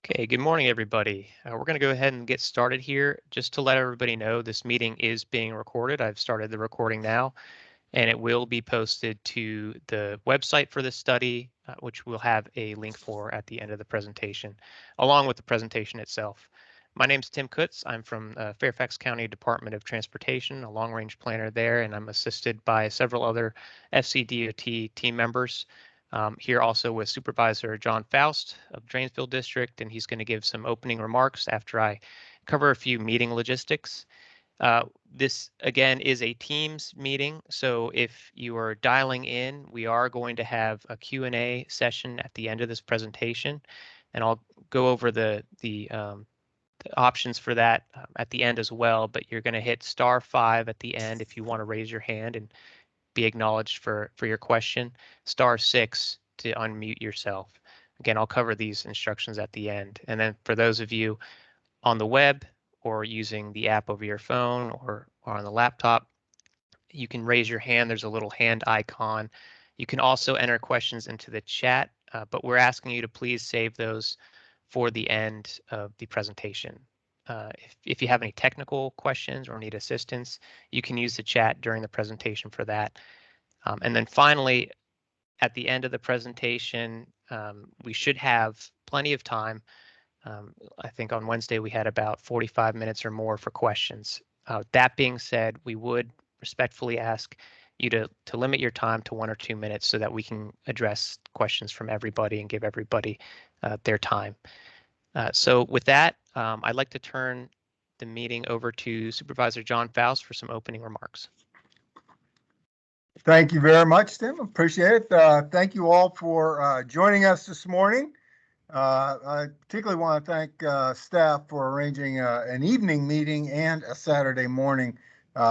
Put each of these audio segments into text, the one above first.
Okay, good morning, everybody. We're going to go ahead and get started here. Just to let everybody know, this meeting is being recorded. I've started the recording now, and it will be posted to the website for this study, which we'll have a link for at the end of the presentation, along with the presentation itself. My name is Tim Kutz. I'm from Fairfax County Department of Transportation, a long-range planner there, and I'm assisted by several other FCDOT team members. Here also with Supervisor John Faust of Dranesville District, and he's going to give some opening remarks after I cover a few meeting logistics. This, again, is a Teams meeting, so if you are dialing in, we are going to have a Q&A session at the end of this presentation, and I'll go over the options for that at the end as well, but you're going to hit *5 at the end if you want to raise your hand and be acknowledged for your question, *6 to unmute yourself. Again, I'll cover these instructions at the end. And then for those of you on the web or using the app over your phone or on the laptop, you can raise your hand. There's a little hand icon. You can also enter questions into the chat, but we're asking you to please save those for the end of the presentation. If you have any technical questions or need assistance, you can use the chat during the presentation for that. And then finally, at the end of the presentation, we should have plenty of time. I think on Wednesday we had about 45 minutes or more for questions. That being said, we would respectfully ask you to limit your time to 1 or 2 minutes so that we can address questions from everybody and give everybody their time. So with that, I'd like to turn the meeting over to Supervisor John Faust for some opening remarks. Thank you very much, Tim. Appreciate it. Thank you all for joining us this morning. I particularly want to thank staff for arranging an evening meeting and a Saturday morning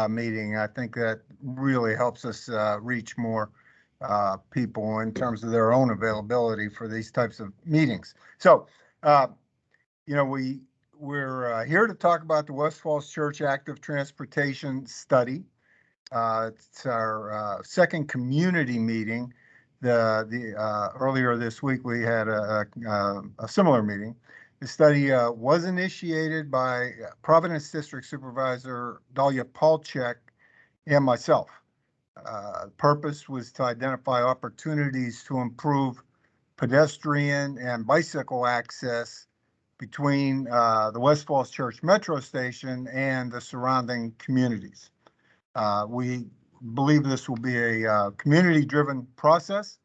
meeting. I think that really helps us reach more people in terms of their own availability for these types of meetings. So, we're here to talk about the Westfall Church Active Transportation Study. It's our second community meeting. Earlier this week we had a similar meeting. The study was initiated by Providence District Supervisor Dalia Palchek and myself. The purpose was to identify opportunities to improve pedestrian and bicycle access between the West Falls Church Metro Station and the surrounding communities. We believe this will be a community-driven process,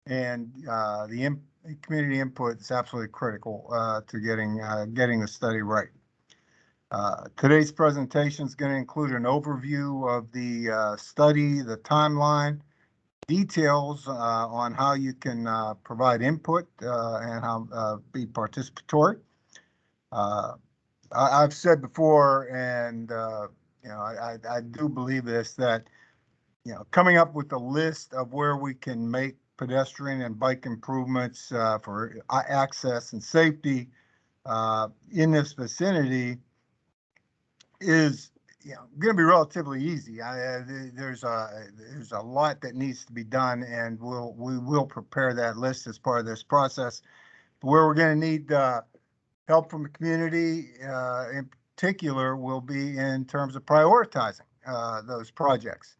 and the community input is absolutely critical to getting the study right. Today's presentation is going to include an overview of the study, the timeline, details on how you can provide input and how be participatory. I've said before, and I do believe this, that coming up with a list of where we can make pedestrian and bike improvements for access and safety in this vicinity is going to be relatively easy. There's a lot that needs to be done, and we will prepare that list as part of this process. But where we're going to need help from the community in particular will be in terms of prioritizing those projects.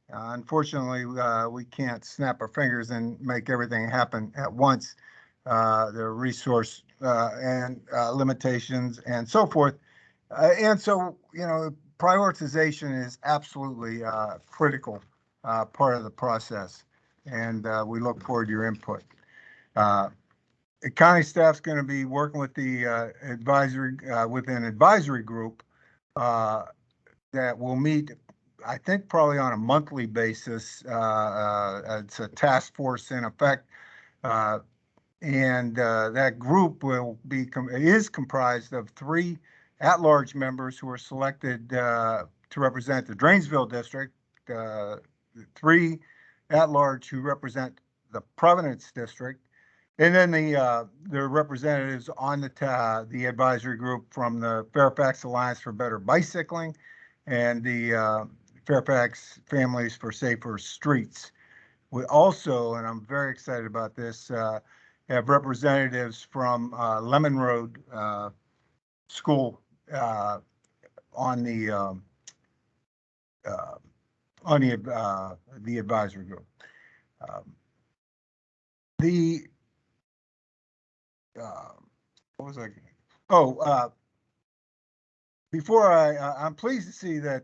Unfortunately, we can't snap our fingers and make everything happen at once. There are resource and limitations and so forth. And so, prioritization is absolutely critical part of the process. And we look forward to your input. The county staff's going to be working with the with an advisory group that will meet, I think, probably on a monthly basis. It's a task force in effect, and that group is comprised of 3 at-large members who are selected to represent the Dranesville district, 3 at-large who represent the Providence district, and then the representatives on the advisory group from the Fairfax Alliance for Better Bicycling and the Fairfax Families for Safer Streets. We also, and I'm very excited about this, have representatives from Lemon Road School on the advisory group. What was I? Oh, before I'm pleased to see that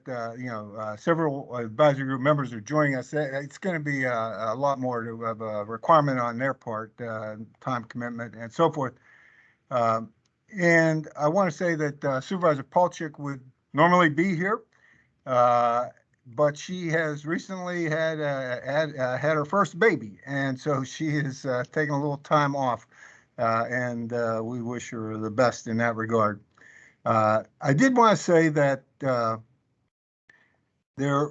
several advisory group members are joining us. It's going to be a lot more of a requirement on their part, time commitment and so forth. And I want to say that Supervisor Palchik would normally be here, but she has recently had her first baby, and so she is taking a little time off, and we wish her the best in that regard. I did want to say that there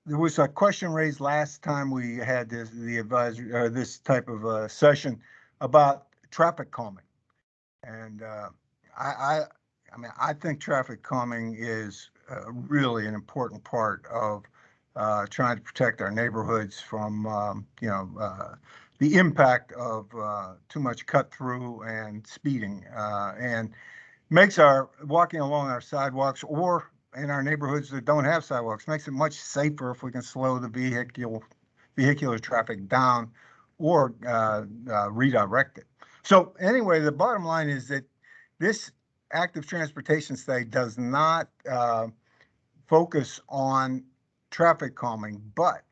was a question raised last time we had the advisory or this type of session about traffic calming, and I think traffic calming is really an important part of trying to protect our neighborhoods from the impact of too much cut through and speeding, and makes our walking along our sidewalks or in our neighborhoods that don't have sidewalks, makes it much safer if we can slow the vehicular traffic down or redirect it. So anyway, the bottom line is that this active transportation study does not focus on traffic calming, but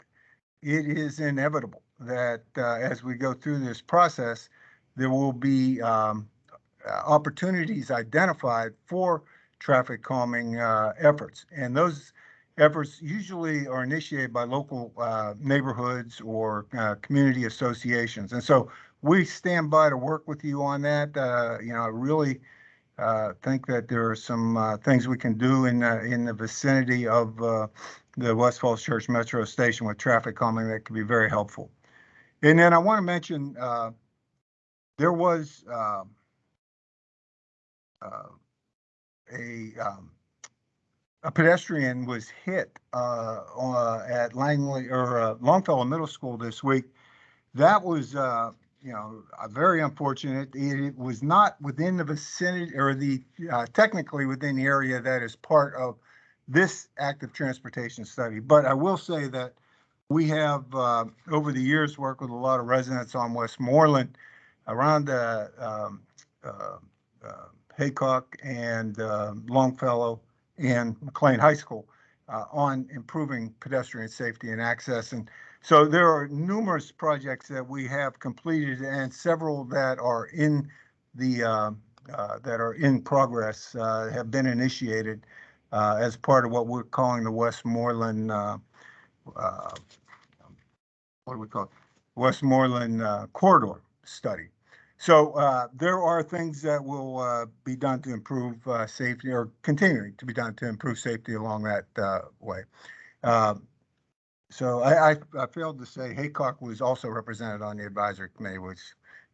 it is inevitable that as we go through this process, there will be opportunities identified for traffic calming efforts. And those efforts usually are initiated by local neighborhoods or community associations. And so we stand by to work with you on that. I really think that there are some things we can do in the vicinity of the Westfall Church Metro Station with traffic calming that could be very helpful. And then I want to mention there was a pedestrian was hit at Langley or Longfellow Middle School this week. That was very unfortunate. It was not within the vicinity or the technically within the area that is part of this active transportation study. But I will say that we have over the years worked with a lot of residents on Westmoreland around Haycock and Longfellow and McLean High School on improving pedestrian safety and access. And so there are numerous projects that we have completed and several that are in progress have been initiated as part of what we're calling the Westmoreland Westmoreland corridor study. So there are things that will be done to improve safety, or continuing to be done to improve safety along that way. So I failed to say Haycock was also represented on the advisory committee, which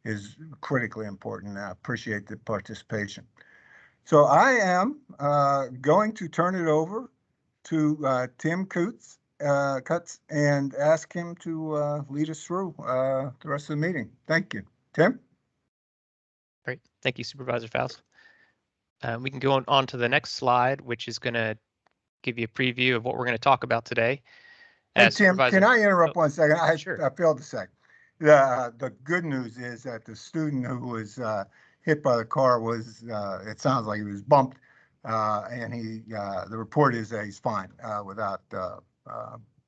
is critically important. I appreciate the participation. So I am going to turn it over to Tim Cutts and ask him to lead us through the rest of the meeting. Thank you. Tim? Great. Thank you, Supervisor Faust. We can go on to the next slide, which is going to give you a preview of what we're going to talk about today. Hey, Tim, can I interrupt 1 second? Sure. I failed to say. The good news is that the student who was hit by the car was, it sounds like he was bumped, and the report is that he's fine without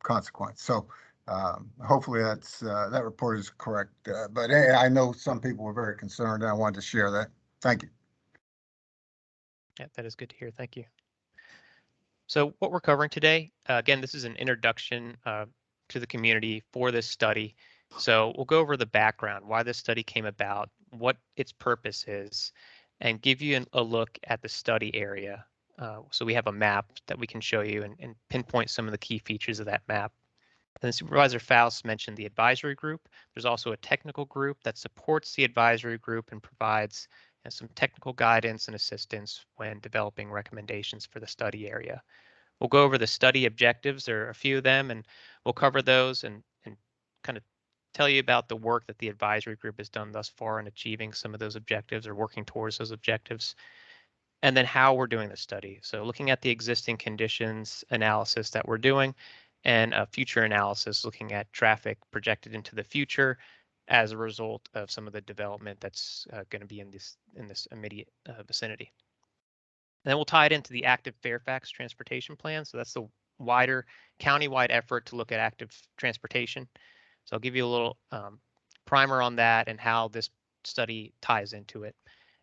consequence. So hopefully that report is correct. But I know some people were very concerned, and I wanted to share that. Thank you. Yeah, that is good to hear. Thank you. So what we're covering today, again, this is an introduction to the community for this study. So we'll go over the background, why this study came about, what its purpose is, and give you a look at the study area. So we have a map that we can show you and pinpoint some of the key features of that map. And then Supervisor Faust mentioned the advisory group. There's also a technical group that supports the advisory group and provides some technical guidance and assistance when developing recommendations for the study area. We'll go over the study objectives. There are a few of them, and we'll cover those and kind of tell you about the work that the advisory group has done thus far in achieving some of those objectives or working towards those objectives, and then how we're doing the study. So looking at the existing conditions analysis that we're doing, and a future analysis looking at traffic projected into the future as a result of some of the development that's going to be in this immediate vicinity. And then we'll tie it into the active Fairfax transportation plan. So that's the wider county-wide effort to look at active transportation. So I'll give you a little primer on that and how this study ties into it.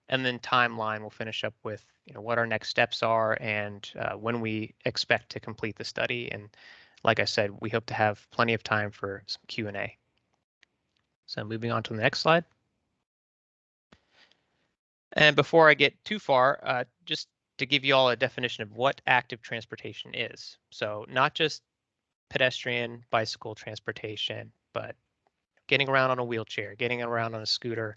And then timeline, we'll finish up with what our next steps are and when we expect to complete the study. And like I said, we hope to have plenty of time for some Q&A. So moving on to the next slide. And before I get too far, just to give you all a definition of what active transportation is. So not just pedestrian, bicycle transportation, but getting around on a wheelchair, getting around on a scooter.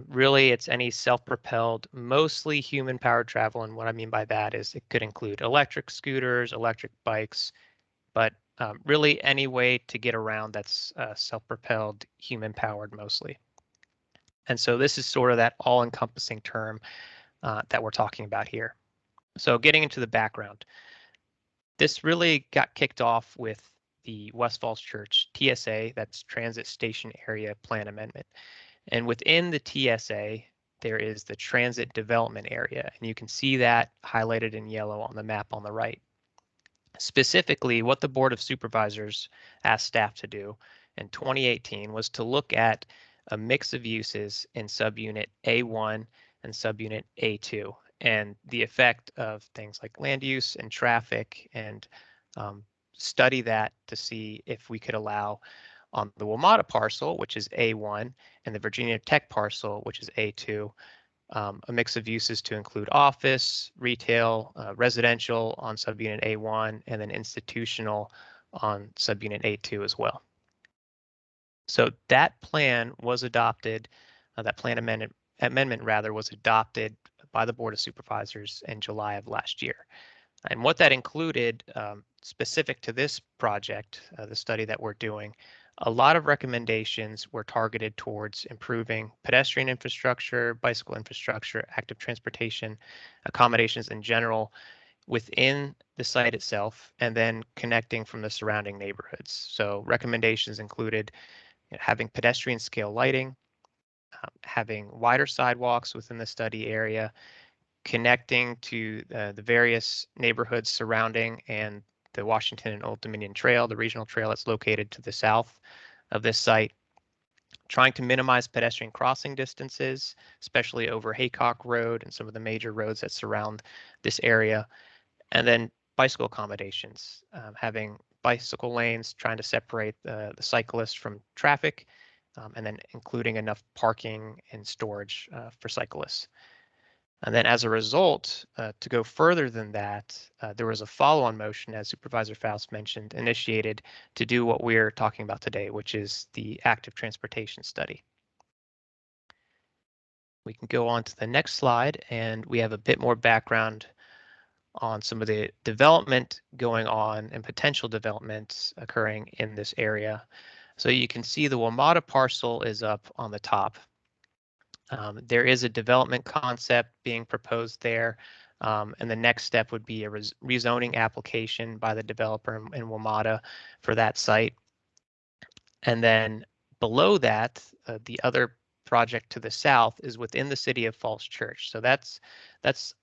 Really, it's any self-propelled, mostly human-powered travel. And what I mean by that is it could include electric scooters, electric bikes, but really any way to get around that's self-propelled, human-powered mostly. And so this is sort of that all-encompassing term that we're talking about here. So getting into the background, this really got kicked off with the Westfall Church TSA, that's Transit Station Area Plan Amendment. And within the TSA, there is the Transit Development Area, and you can see that highlighted in yellow on the map on the right. Specifically, what the Board of Supervisors asked staff to do in 2018 was to look at a mix of uses in subunit A1 and subunit A2 and the effect of things like land use and traffic, and study that to see if we could allow on the WMATA parcel, which is A1, and the Virginia Tech parcel, which is A2, a mix of uses to include office, retail, residential on subunit A1, and then institutional on subunit A2 as well. So that plan was adopted, that plan amendment rather was adopted by the Board of Supervisors in July of last year. And what that included, specific to this project, the study that we're doing, a lot of recommendations were targeted towards improving pedestrian infrastructure, bicycle infrastructure, active transportation, accommodations in general within the site itself, and then connecting from the surrounding neighborhoods. So recommendations included having pedestrian scale lighting, having wider sidewalks within the study area, connecting to the various neighborhoods surrounding and the Washington and Old Dominion Trail, the regional trail that's located to the south of this site, trying to minimize pedestrian crossing distances, especially over Haycock Road and some of the major roads that surround this area, and then bicycle accommodations, having bicycle lanes, trying to separate the cyclists from traffic, and then including enough parking and storage for cyclists. And then as a result, to go further than that, there was a follow-on motion, as Supervisor Faust mentioned, initiated to do what we're talking about today, which is the active transportation study. We can go on to the next slide, and we have a bit more background on some of the development going on and potential developments occurring in this area. So you can see the WMATA parcel is up on the top. There is a development concept being proposed there, and the next step would be a rezoning application by the developer in WMATA for that site. And then below that, the other project to the south is within the city of Falls Church. So that's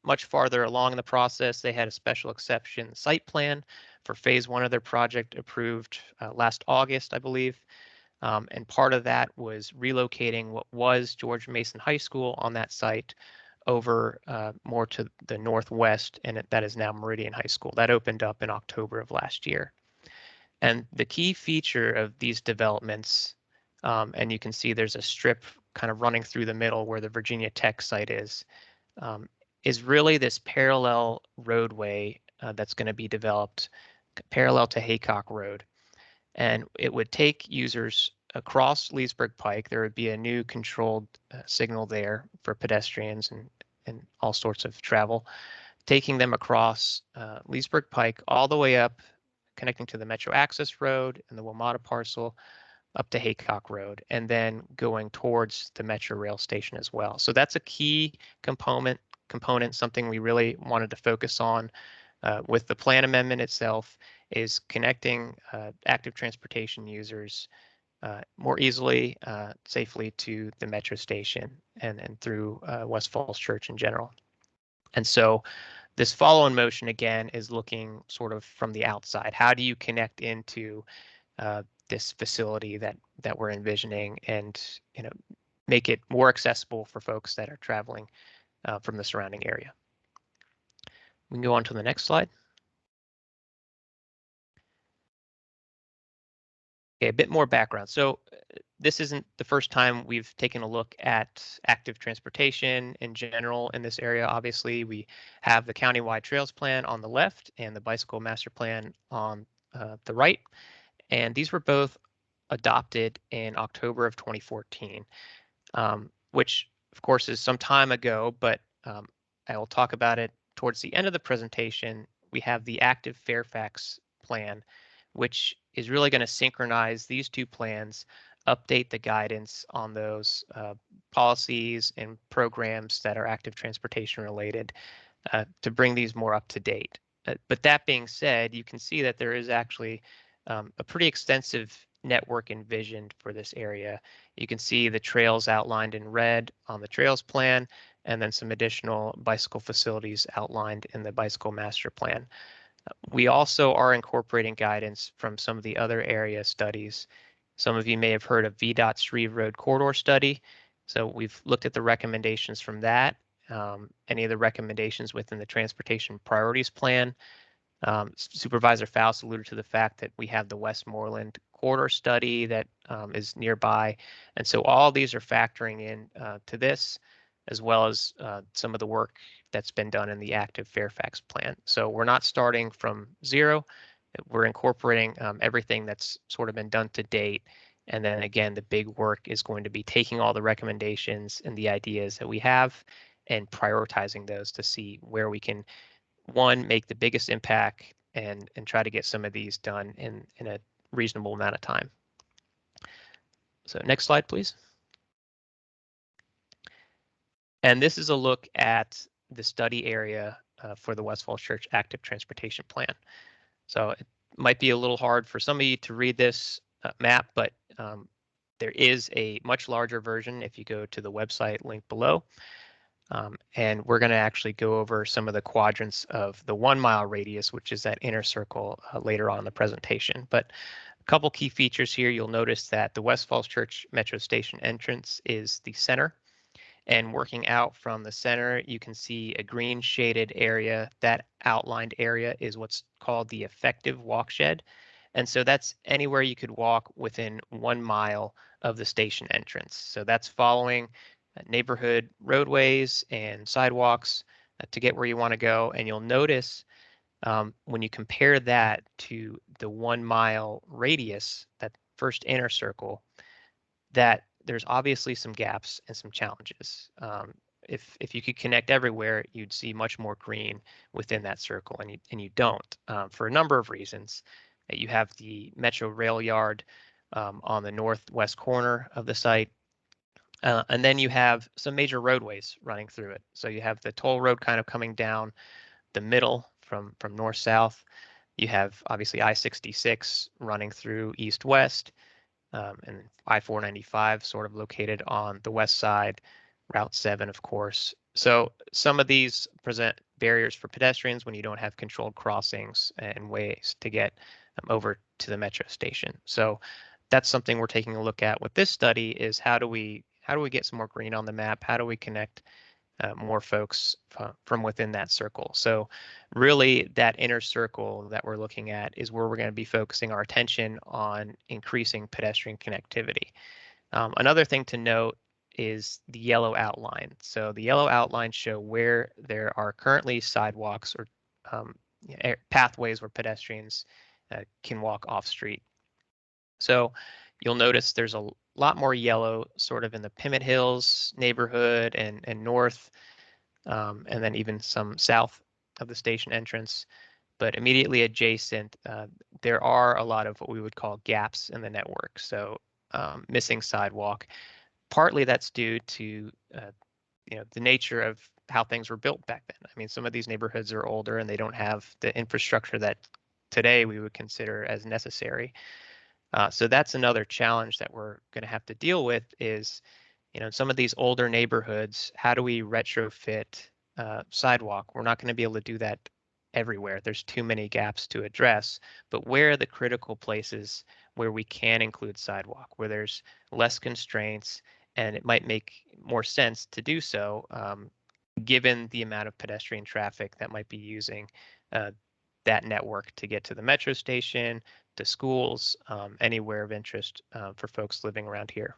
much farther along in the process. They had a special exception site plan for phase 1 of their project approved last August, I believe. And part of that was relocating what was George Mason High School on that site over more to the northwest, and that is now Meridian High School. That opened up in October of last year. And the key feature of these developments, and you can see there's a strip kind of running through the middle where the Virginia Tech site is really this parallel roadway that's going to be developed parallel to Haycock Road. And it would take users across Leesburg Pike. There would be a new controlled signal there for pedestrians and all sorts of travel, taking them across Leesburg Pike all the way up, connecting to the Metro Access Road and the WMATA parcel, up to Haycock Road, and then going towards the Metro Rail station as well. So that's a key component, something we really wanted to focus on with the plan amendment itself, is connecting active transportation users more easily, safely to the metro station and through Westfall's Church in general. And so this follow-on motion again is looking sort of from the outside. How do you connect into this facility that we're envisioning, and make it more accessible for folks that are traveling from the surrounding area? We can go on to the next slide. Okay, a bit more background. So this isn't the first time we've taken a look at active transportation in general in this area. Obviously, we have the countywide trails plan on the left and the bicycle master plan on the right. And these were both adopted in October of 2014, which of course is some time ago, but I will talk about it towards the end of the presentation. We have the active Fairfax plan, which is really going to synchronize these two plans, update the guidance on those policies and programs that are active transportation related to bring these more up to date. But that being said, you can see that there is actually a pretty extensive network envisioned for this area. You can see the trails outlined in red on the trails plan, and then some additional bicycle facilities outlined in the bicycle master plan. We also are incorporating guidance from some of the other area studies. Some of you may have heard of VDOT's Shreve Road Corridor Study. So we've looked at the recommendations from that, any of the recommendations within the Transportation Priorities Plan. Supervisor Faust alluded to the fact that we have the Westmoreland Corridor Study that is nearby. And so all these are factoring in to this, as well as some of the work that's been done in the active Fairfax plan. So we're not starting from zero. We're incorporating everything that's sort of been done to date. And then again, the big work is going to be taking all the recommendations and the ideas that we have and prioritizing those to see where we can, one, make the biggest impact and try to get some of these done in a reasonable amount of time. So next slide, please. And this is a look at the study area for the Westfall Church Active Transportation Plan. So it might be a little hard for some of you to read this map, but there is a much larger version if you go to the website link below. And we're going to actually go over some of the quadrants of the 1 mile radius, which is that inner circle later on in the presentation. But a couple key features here, you'll notice that the Westfall Church Metro Station entrance is the center. And working out from the center, you can see a green shaded area. That outlined area is what's called the effective walkshed. And so that's anywhere you could walk within 1 mile of the station entrance. So that's following neighborhood roadways and sidewalks to get where you want to go. And you'll notice when you compare that to the 1 mile radius, that first inner circle, that there's obviously some gaps and some challenges. If you could connect everywhere, you'd see much more green within that circle, and you don't for a number of reasons. You have the Metro Rail Yard on the northwest corner of the site, and then you have some major roadways running through it. So you have the toll road kind of coming down the middle from north south. You have obviously I-66 running through east-west. And I-495 sort of located on the west side, Route 7, of course. So some of these present barriers for pedestrians when you don't have controlled crossings and ways to get over to the metro station. So that's something we're taking a look at with this study, is how do we get some more green on the map? How do we connect more folks from within that circle? So really that inner circle that we're looking at is where we're going to be focusing our attention on increasing pedestrian connectivity. Another thing to note is the yellow outline. So the yellow outlines show where there are currently sidewalks or pathways where pedestrians can walk off street. So you'll notice there's a lot more yellow sort of in the Pimmet Hills neighborhood and north, and then even some south of the station entrance. But immediately adjacent, there are a lot of what we would call gaps in the network. So missing sidewalk. Partly that's due to the nature of how things were built back then. I mean, some of these neighborhoods are older and they don't have the infrastructure that today we would consider as necessary. So that's another challenge that we're going to have to deal with is, some of these older neighborhoods, how do we retrofit sidewalk? We're not going to be able to do that everywhere. There's too many gaps to address, but where are the critical places where we can include sidewalk, where there's less constraints, and it might make more sense to do so, given the amount of pedestrian traffic that might be using that network to get to the metro station, to schools, anywhere of interest for folks living around here.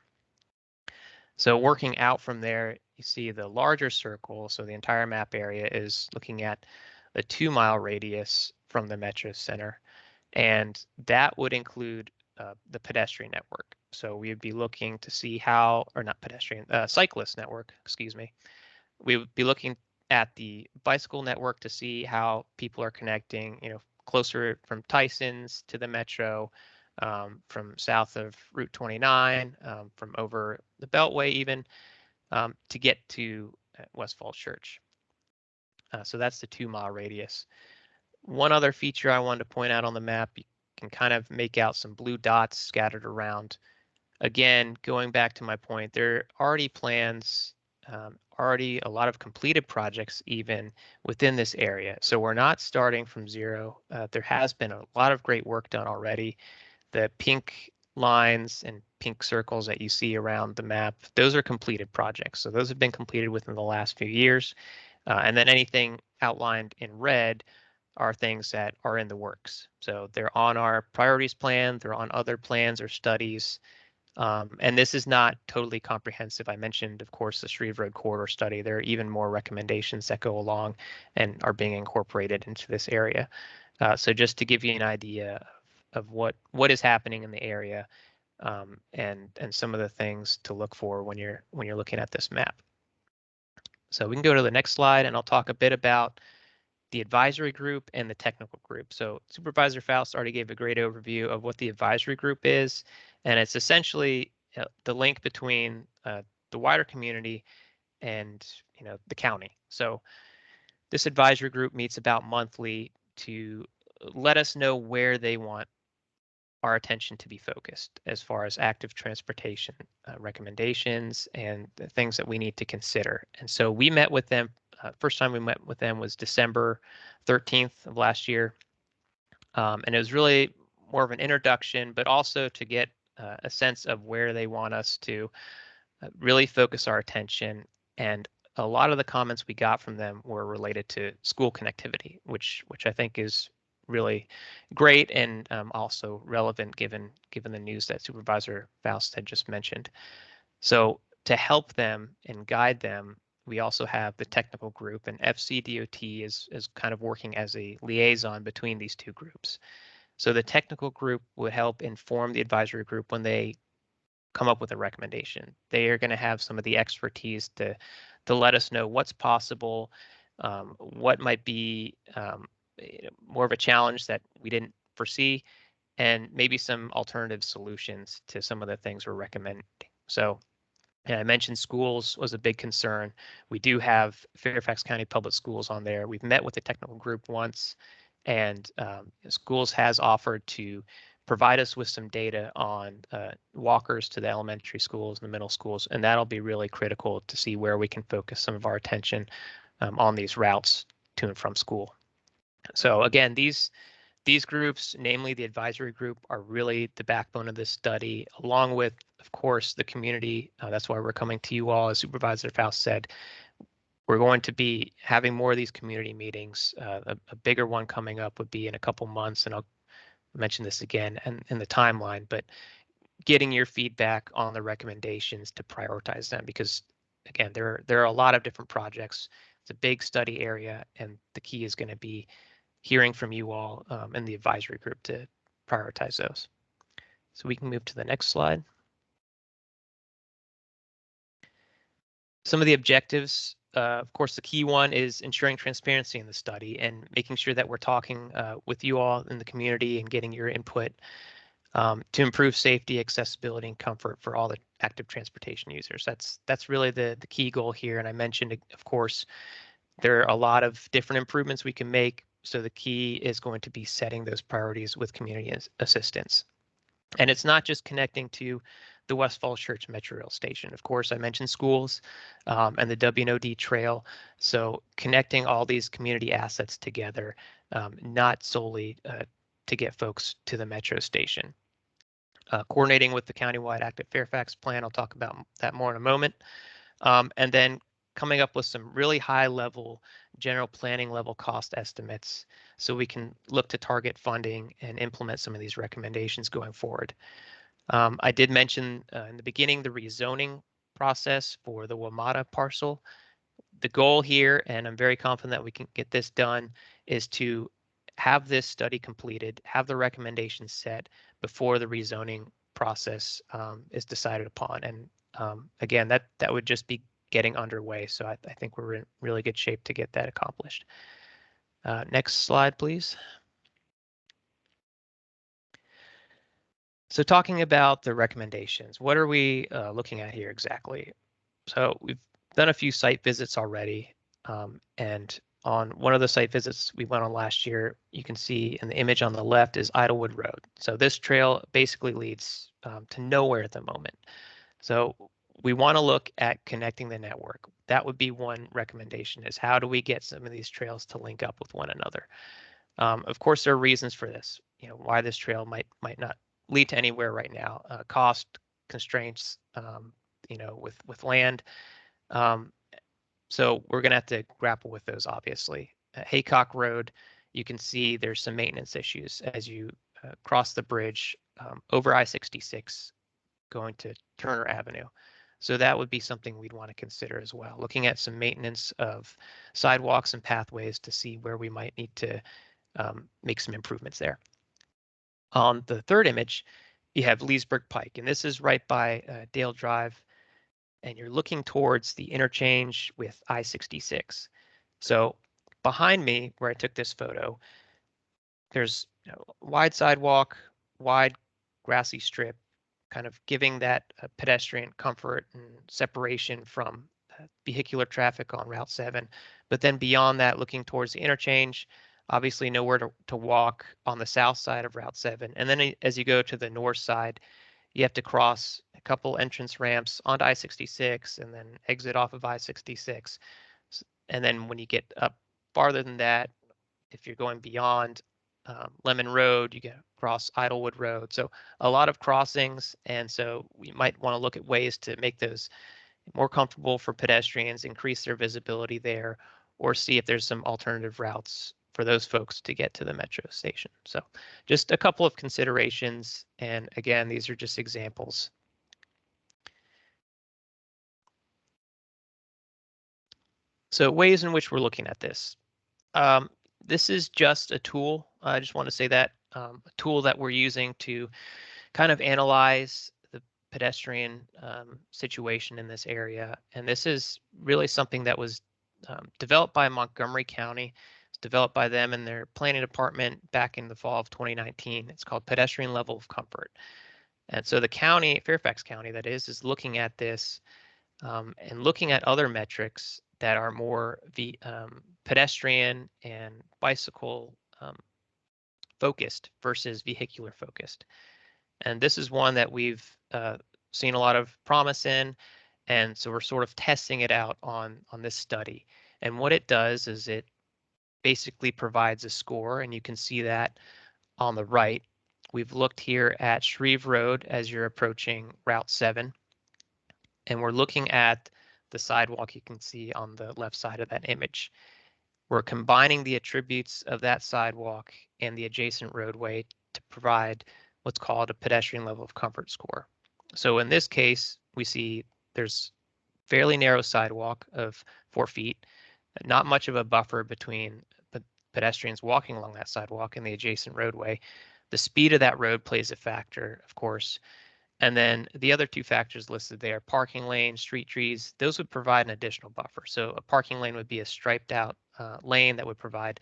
So working out from there, you see the larger circle. So the entire map area is looking at a 2-mile radius from the metro center, and that would include the pedestrian network. So we would be looking to see how, or not pedestrian, cyclist network, excuse me. We would be looking at the bicycle network to see how people are connecting, closer from Tyson's to the metro, from south of Route 29, from over the Beltway even, to get to Westfall Church. So that's the 2-mile radius. One other feature I wanted to point out on the map, you can kind of make out some blue dots scattered around. Again, going back to my point, there are already plans, already a lot of completed projects even within this area. So we're not starting from zero. There has been a lot of great work done already. The pink lines and pink circles that you see around the map, those are completed projects. So those have been completed within the last few years. And then anything outlined in red are things that are in the works. So they're on our priorities plan, they're on other plans or studies. And this is not totally comprehensive. I mentioned, of course, the Shreve Road Corridor study. There are even more recommendations that go along and are being incorporated into this area. So just to give you an idea of what is happening in the area, and some of the things to look for when you're looking at this map. So we can go to the next slide, and I'll talk a bit about the advisory group and the technical group. So Supervisor Faust already gave a great overview of what the advisory group is, and it's essentially the link between the wider community and the county. So this advisory group meets about monthly to let us know where they want our attention to be focused as far as active transportation recommendations and the things that we need to consider. And so we met with them. First time we met with them was December 13th of last year. And it was really more of an introduction, but also to get a sense of where they want us to really focus our attention. And a lot of the comments we got from them were related to school connectivity, which I think is really great and also relevant given the news that Supervisor Faust had just mentioned. So to help them and guide them, we also have the technical group, and FCDOT is kind of working as a liaison between these two groups. So the technical group would help inform the advisory group when they come up with a recommendation. They are going to have some of the expertise to let us know what's possible, what might be more of a challenge that we didn't foresee, and maybe some alternative solutions to some of the things we're recommending. So I mentioned schools was a big concern. We do have Fairfax County Public Schools on there. We've met with the technical group once, and schools has offered to provide us with some data on walkers to the elementary schools and the middle schools, and that'll be really critical to see where we can focus some of our attention on these routes to and from school. So again, these groups, namely the advisory group, are really the backbone of this study, along with, of course, the community. That's why we're coming to you all, as Supervisor Faust said. We're going to be having more of these community meetings. A bigger one coming up would be in a couple months, and I'll mention this again and in the timeline, but getting your feedback on the recommendations to prioritize them, because again, there are a lot of different projects. It's a big study area, and the key is going to be hearing from you all in the advisory group to prioritize those. So we can move to the next slide. Some of the objectives, of course, the key one is ensuring transparency in the study and making sure that we're talking with you all in the community and getting your input. to improve safety, accessibility, and comfort for all the active transportation users. That's really the key goal here. And I mentioned, of course, there are a lot of different improvements we can make. So the key is going to be setting those priorities with community assistance. And it's not just connecting to the Westfall Church Metro Rail station. Of course, I mentioned schools and the W&OD trail. So connecting all these community assets together, not solely to get folks to the metro station. Coordinating with the countywide Active Fairfax plan, I'll talk about that more in a moment. And then coming up with some really high level general planning level cost estimates so we can look to target funding and implement some of these recommendations going forward. I did mention in the beginning the rezoning process for the WMATA parcel. The goal here, and I'm very confident that we can get this done, is to have this study completed, have the recommendations set before the rezoning process is decided upon. And again, that would just be getting underway. So I think we're in really good shape to get that accomplished. Next slide, please. So talking about the recommendations, what are we looking at here exactly? So we've done a few site visits already. And on one of the site visits we went on last year, you can see in the image on the left is Idlewood Road. So this trail basically leads to nowhere at the moment. So we want to look at connecting the network. That would be one recommendation, is how do we get some of these trails to link up with one another? Of course, there are reasons for this, why this trail might not lead to anywhere right now. Cost constraints, with land. So we're going to have to grapple with those, obviously. Haycock Road, you can see there's some maintenance issues as you cross the bridge over I-66 going to Turner Avenue. So that would be something we'd want to consider as well, looking at some maintenance of sidewalks and pathways to see where we might need to make some improvements there. On the third image, you have Leesburg Pike, and this is right by Dale Drive, and you're looking towards the interchange with I-66. So behind me, where I took this photo, there's wide sidewalk, wide grassy strip, kind of giving that pedestrian comfort and separation from vehicular traffic on Route 7. But then beyond that, looking towards the interchange, obviously nowhere to walk on the south side of Route 7. And then as you go to the north side, you have to cross a couple entrance ramps onto I-66 and then exit off of I-66. And then when you get up farther than that, if you're going beyond Lemon Road, you get across Idlewood Road. So a lot of crossings. And so we might want to look at ways to make those more comfortable for pedestrians, increase their visibility there, or see if there's some alternative routes for those folks to get to the metro station. So just a couple of considerations. And again, these are just examples. So ways in which we're looking at this. This is just a tool. I just want to say that a tool that we're using to kind of analyze the pedestrian situation in this area. And this is really something that was developed by Montgomery County. It's developed by them and their planning department back in the fall of 2019. It's called Pedestrian Level of Comfort. And so the county, Fairfax County, that is looking at this and looking at other metrics that are more pedestrian and bicycle focused versus vehicular focused. And this is one that we've seen a lot of promise in. And so we're sort of testing it out on this study. And what it does is it basically provides a score, and you can see that on the right. We've looked here at Shreve Road as you're approaching Route 7. And we're looking at the sidewalk you can see on the left side of that image. We're combining the attributes of that sidewalk and the adjacent roadway to provide what's called a pedestrian level of comfort score. So in this case, we see there's fairly narrow sidewalk of 4 feet, not much of a buffer between pedestrians walking along that sidewalk and the adjacent roadway. The speed of that road plays a factor, of course. And then the other two factors listed there, parking lanes, street trees, those would provide an additional buffer. So a parking lane would be a striped out lane that would provide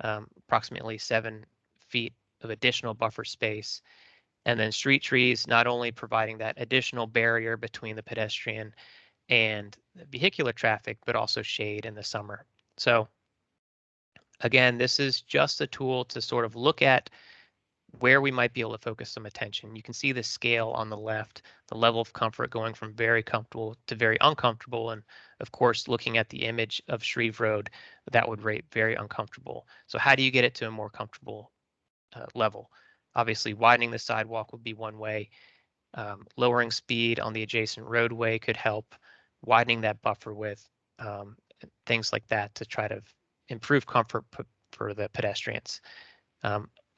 approximately 7 feet of additional buffer space. And then street trees, not only providing that additional barrier between the pedestrian and vehicular traffic, but also shade in the summer. So again, this is just a tool to sort of look at where we might be able to focus some attention. You can see the scale on the left, the level of comfort going from very comfortable to very uncomfortable. And of course, looking at the image of Shreve Road, that would rate very uncomfortable. So how do you get it to a more comfortable level? Obviously, widening the sidewalk would be one way. Lowering speed on the adjacent roadway could help. Widening that buffer width, things like that to try to improve comfort for the pedestrians.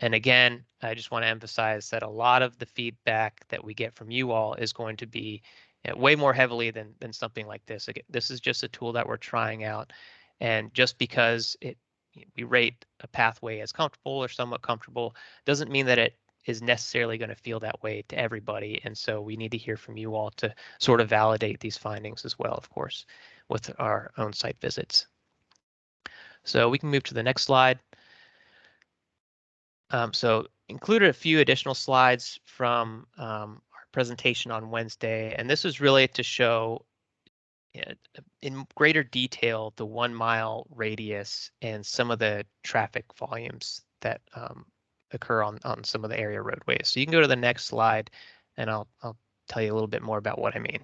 And again, I just want to emphasize that a lot of the feedback that we get from you all is going to be way more heavily than something like this. Again, this is just a tool that we're trying out. And just because we rate a pathway as comfortable or somewhat comfortable doesn't mean that it is necessarily going to feel that way to everybody. And so we need to hear from you all to sort of validate these findings as well, of course, with our own site visits. So we can move to the next slide. So included a few additional slides from our presentation on Wednesday, and this was really to show in greater detail the 1 mile radius and some of the traffic volumes that occur on some of the area roadways. So you can go to the next slide and I'll tell you a little bit more about what I mean.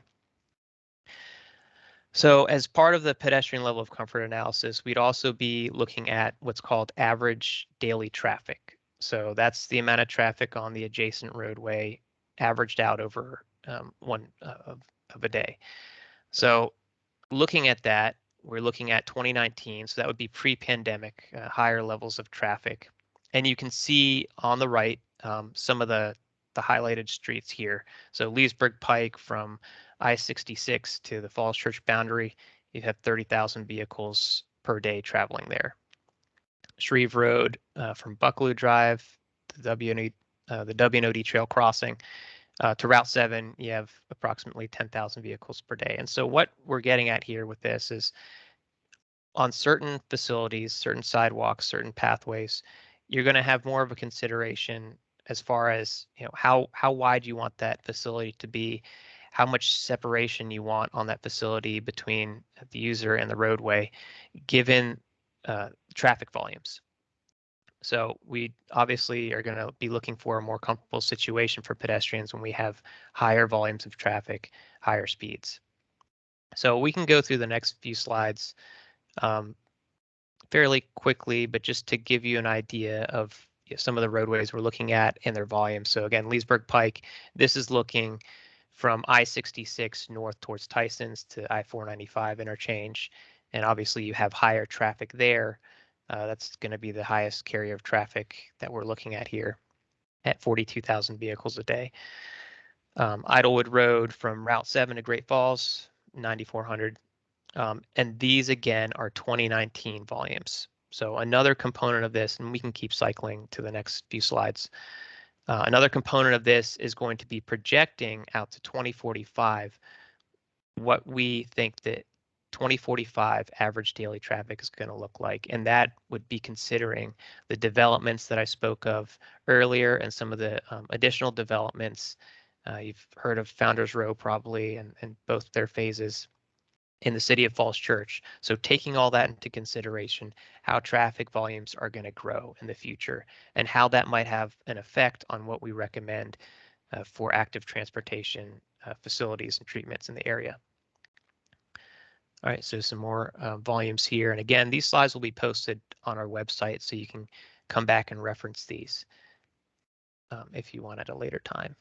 So as part of the pedestrian level of comfort analysis, we'd also be looking at what's called average daily traffic. So that's the amount of traffic on the adjacent roadway averaged out over one of a day. So looking at that, we're looking at 2019, so that would be pre-pandemic, higher levels of traffic. And you can see on the right some of the highlighted streets here. So Leesburg Pike from I-66 to the Falls Church boundary, you have 30,000 vehicles per day traveling there. Shreve Road from Bucklew Drive, the WNOD Trail crossing, to Route 7, you have approximately 10,000 vehicles per day. And so what we're getting at here with this is on certain facilities, certain sidewalks, certain pathways, you're going to have more of a consideration as far as how wide you want that facility to be, how much separation you want on that facility between the user and the roadway, given traffic volumes. So we obviously are going to be looking for a more comfortable situation for pedestrians when we have higher volumes of traffic, higher speeds. So we can go through the next few slides fairly quickly, but just to give you an idea of some of the roadways we're looking at and their volume. So again, Leesburg Pike, this is looking from I-66 north towards Tyson's to I-495 interchange. And obviously you have higher traffic there. That's going to be the highest carrier of traffic that we're looking at here at 42,000 vehicles a day. Idlewood Road from Route 7 to Great Falls, 9,400. And these again are 2019 volumes. So another component of this, and we can keep cycling to the next few slides. Another component of this is going to be projecting out to 2045 what we think that 2045 average daily traffic is going to look like. And that would be considering the developments that I spoke of earlier and some of the additional developments. You've heard of Founders Row probably and both their phases in the city of Falls Church. So taking all that into consideration, how traffic volumes are going to grow in the future and how that might have an effect on what we recommend for active transportation facilities and treatments in the area. All right, so some more volumes here. And again, these slides will be posted on our website, so you can come back and reference these if you want at a later time.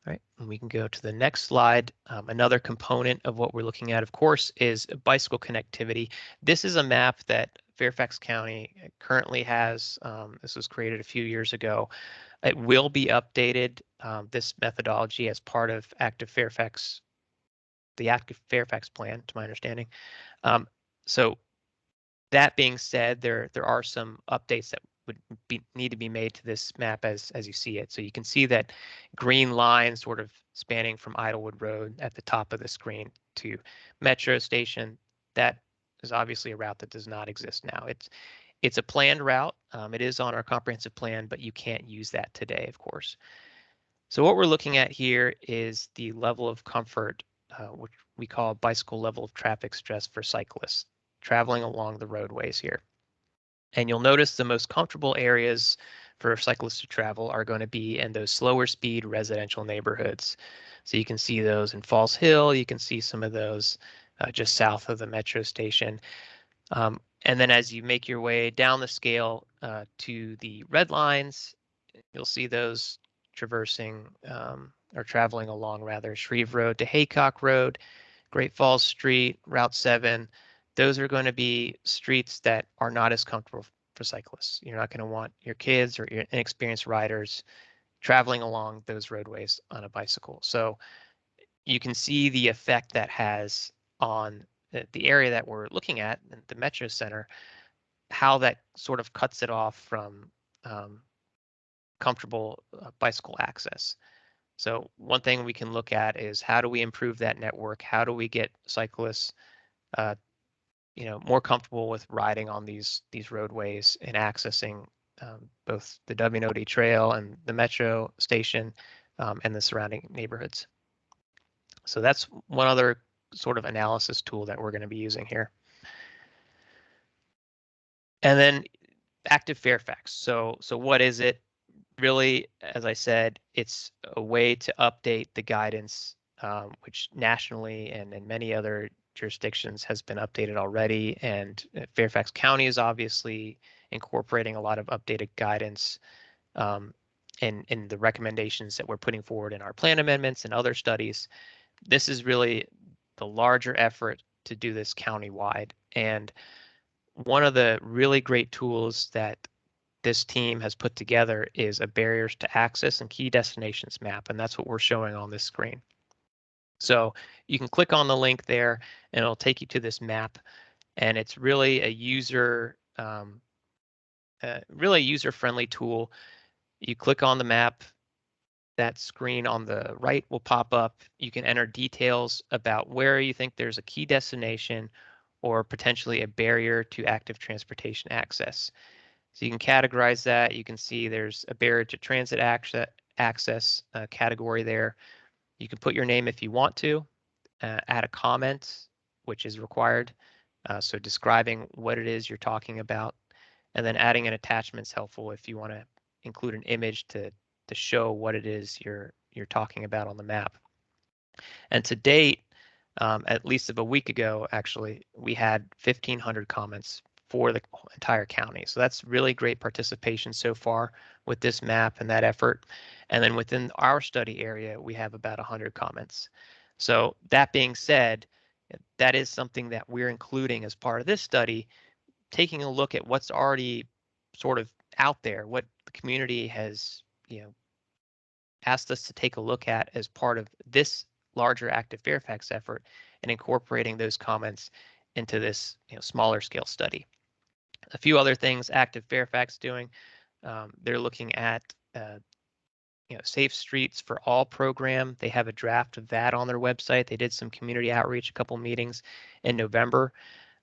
All right, and we can go to the next slide. Another component of what we're looking at, of course, is bicycle connectivity. This is a map that Fairfax County currently has. This was created a few years ago. It will be updated, this methodology, as part of the Active Fairfax plan, to my understanding. So that being said, there are some updates that would need to be made to this map as you see it. So you can see that green line sort of spanning from Idlewood Road at the top of the screen to Metro Station. That is obviously a route that does not exist now. It's a planned route. It is on our comprehensive plan, but you can't use that today, of course. So what we're looking at here is the level of comfort, which we call bicycle level of traffic stress for cyclists traveling along the roadways here. And you'll notice the most comfortable areas for cyclists to travel are going to be in those slower speed residential neighborhoods. So you can see those in Falls Hill. You can see some of those just south of the metro station. And then as you make your way down the scale to the red lines, you'll see those traversing or traveling along rather Shreve Road to Haycock Road, Great Falls Street, Route 7. Those are going to be streets that are not as comfortable for cyclists. You're not going to want your kids or your inexperienced riders traveling along those roadways on a bicycle. So you can see the effect that has on the area that we're looking at, the Metro Center, how that sort of cuts it off from comfortable bicycle access. So one thing we can look at is how do we improve that network? How do we get cyclists, more comfortable with riding on these roadways and accessing both the W&OD Trail and the Metro Station and the surrounding neighborhoods. So that's one other sort of analysis tool that we're going to be using here. And then Active Fairfax. So what is it? Really, as I said, it's a way to update the guidance, which nationally and in many other jurisdictions has been updated already. And Fairfax County is obviously incorporating a lot of updated guidance in the recommendations that we're putting forward in our plan amendments and other studies. This is really the larger effort to do this countywide. And one of the really great tools that this team has put together is a barriers to access and key destinations map, and that's what we're showing on this screen. So you can click on the link there and it'll take you to this map, and it's really a user-friendly tool. You click on the map, that screen on the right will pop up. You can enter details about where you think there's a key destination or potentially a barrier to active transportation access. So you can categorize that. You can see there's a barrier to transit access category there. You can put your name if you want to, add a comment, which is required. So describing what it is you're talking about, and then adding an attachment is helpful if you want to include an image to show what it is you're talking about on the map. And to date, at least of a week ago, actually, we had 1,500 comments for the entire county. So that's really great participation so far with this map and that effort. And then within our study area, we have about 100 comments. So that being said, that is something that we're including as part of this study, taking a look at what's already sort of out there, what the community has, asked us to take a look at as part of this larger Active Fairfax effort and incorporating those comments into this smaller scale study. A few other things Active Fairfax doing, they're looking at Safe Streets for All program. They have a draft of that on their website. They did some community outreach, a couple meetings in November,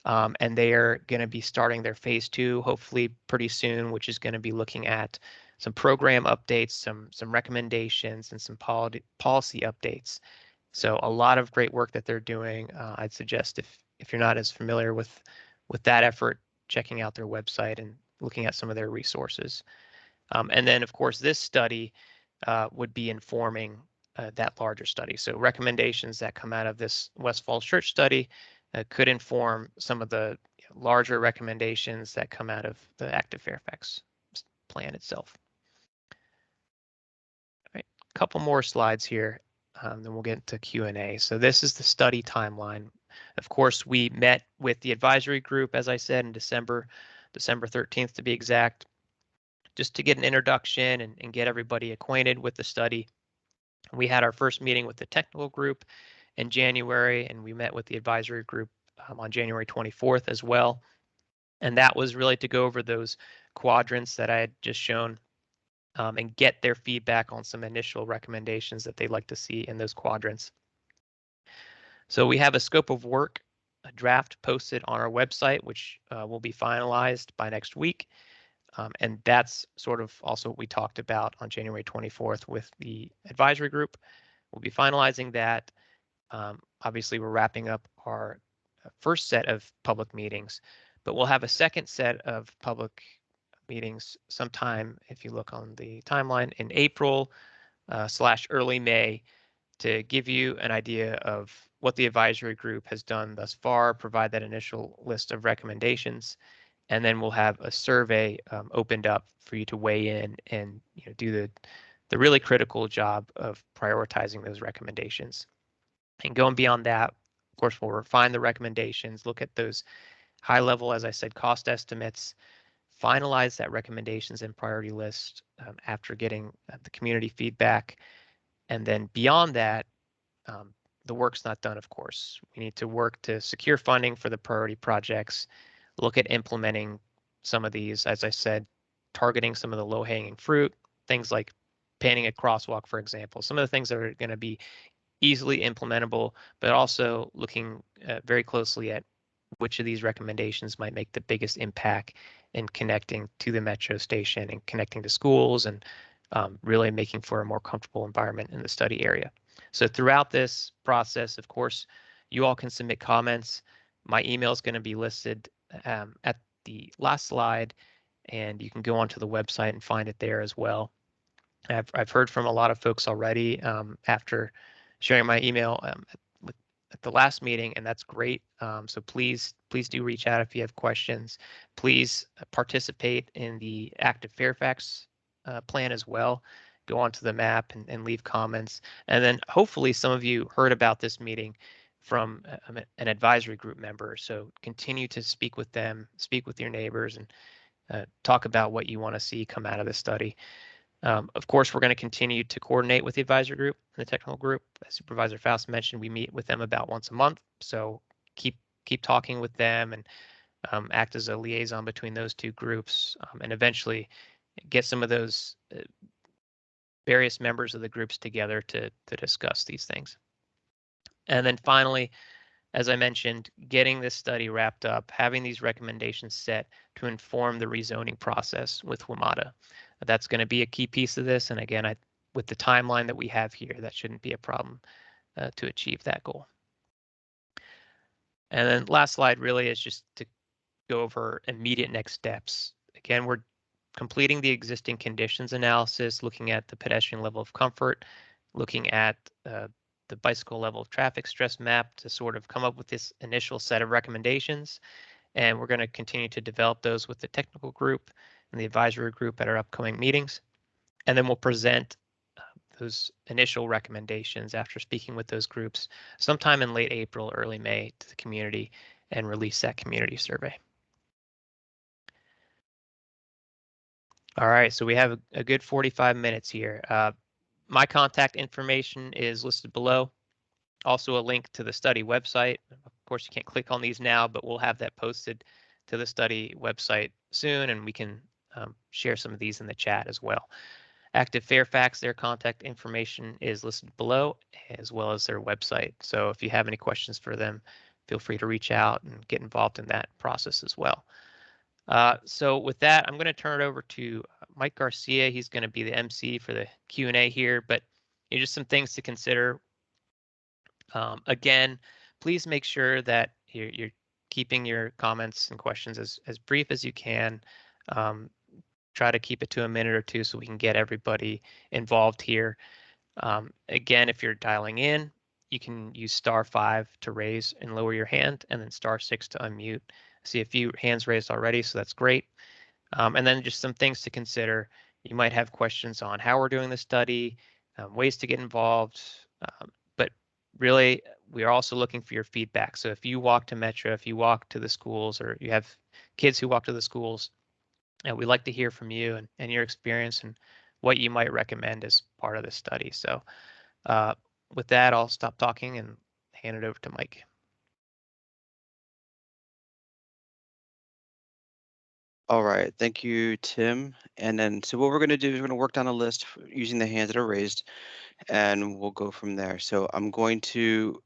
and they are going to be starting their phase 2 hopefully pretty soon, which is going to be looking at some program updates, some recommendations, and some policy updates. So a lot of great work that they're doing. I'd suggest if you're not as familiar with that effort, checking out their website and looking at some of their resources. And then, of course, this study would be informing that larger study. So recommendations that come out of this Westfall Church study could inform some of the larger recommendations that come out of the Active Fairfax plan itself. All right, a couple more slides here, then we'll get into Q&A. So this is the study timeline. Of course, we met with the advisory group, as I said, in December 13th to be exact, just to get an introduction and get everybody acquainted with the study. We had our first meeting with the technical group in January, and we met with the advisory group on January 24th as well. And that was really to go over those quadrants that I had just shown and get their feedback on some initial recommendations that they'd like to see in those quadrants. So we have a scope of work a draft posted on our website, which will be finalized by next week. And that's sort of also what we talked about on January 24th with the advisory group. We'll be finalizing that. Obviously, we're wrapping up our first set of public meetings, but we'll have a second set of public meetings sometime, if you look on the timeline, in April / early May, to give you an idea of what the advisory group has done thus far, provide that initial list of recommendations, and then we'll have a survey opened up for you to weigh in and do the really critical job of prioritizing those recommendations. And going beyond that, of course, we'll refine the recommendations, look at those high level, as I said, cost estimates, finalize that recommendations and priority list after getting the community feedback. And then beyond that, the work's not done, of course. We need to work to secure funding for the priority projects, look at implementing some of these, as I said, targeting some of the low-hanging fruit, things like painting a crosswalk, for example, some of the things that are going to be easily implementable, but also looking very closely at which of these recommendations might make the biggest impact in connecting to the metro station and connecting to schools and really making for a more comfortable environment in the study area. So throughout this process, of course, you all can submit comments. My email is going to be listed at the last slide, and you can go onto the website and find it there as well. I've heard from a lot of folks already after sharing my email at the last meeting, and that's great. So please do reach out if you have questions. Please participate in the Active Fairfax plan as well. Go onto the map and leave comments. And then hopefully some of you heard about this meeting from an advisory group member. So continue to speak with them, speak with your neighbors, and talk about what you want to see come out of the study. Of course, we're going to continue to coordinate with the advisory group and the technical group. As Supervisor Faust mentioned, we meet with them about once a month. So keep talking with them and act as a liaison between those two groups, and eventually get some of those various members of the groups together to discuss these things. And then finally, as I mentioned, getting this study wrapped up, having these recommendations set to inform the rezoning process with WMATA. That's going to be a key piece of this. And again, with the timeline that we have here, that shouldn't be a problem to achieve that goal. And then last slide really is just to go over immediate next steps. Again, we're completing the existing conditions analysis, looking at the pedestrian level of comfort, looking at the bicycle level of traffic stress map to sort of come up with this initial set of recommendations. And we're going to continue to develop those with the technical group and the advisory group at our upcoming meetings. And then we'll present those initial recommendations after speaking with those groups sometime in late April, early May to the community and release that community survey. All right, so we have a good 45 minutes here. My contact information is listed below. Also a link to the study website. Of course, you can't click on these now, but we'll have that posted to the study website soon, and we can share some of these in the chat as well. Active Fairfax, their contact information is listed below, as well as their website. So if you have any questions for them, feel free to reach out and get involved in that process as well. So with that, I'm going to turn it over to Mike Garcia. He's going to be the MC for the Q&A here, but just some things to consider. Again, please make sure that you're keeping your comments and questions as brief as you can. Try to keep it to a minute or two so we can get everybody involved here. Again, if you're dialing in, you can use *5 to raise and lower your hand, and then *6 to unmute. I see a few hands raised already, so that's great. And then just some things to consider. You might have questions on how we're doing the study, ways to get involved, but really, we are also looking for your feedback. So if you walk to Metro, if you walk to the schools, or you have kids who walk to the schools, we'd like to hear from you and your experience and what you might recommend as part of the study. So with that, I'll stop talking and hand it over to Mike. All right, thank you, Tim. And then, so what we're going to do is we're going to work down a list using the hands that are raised, and we'll go from there. So what I'm going to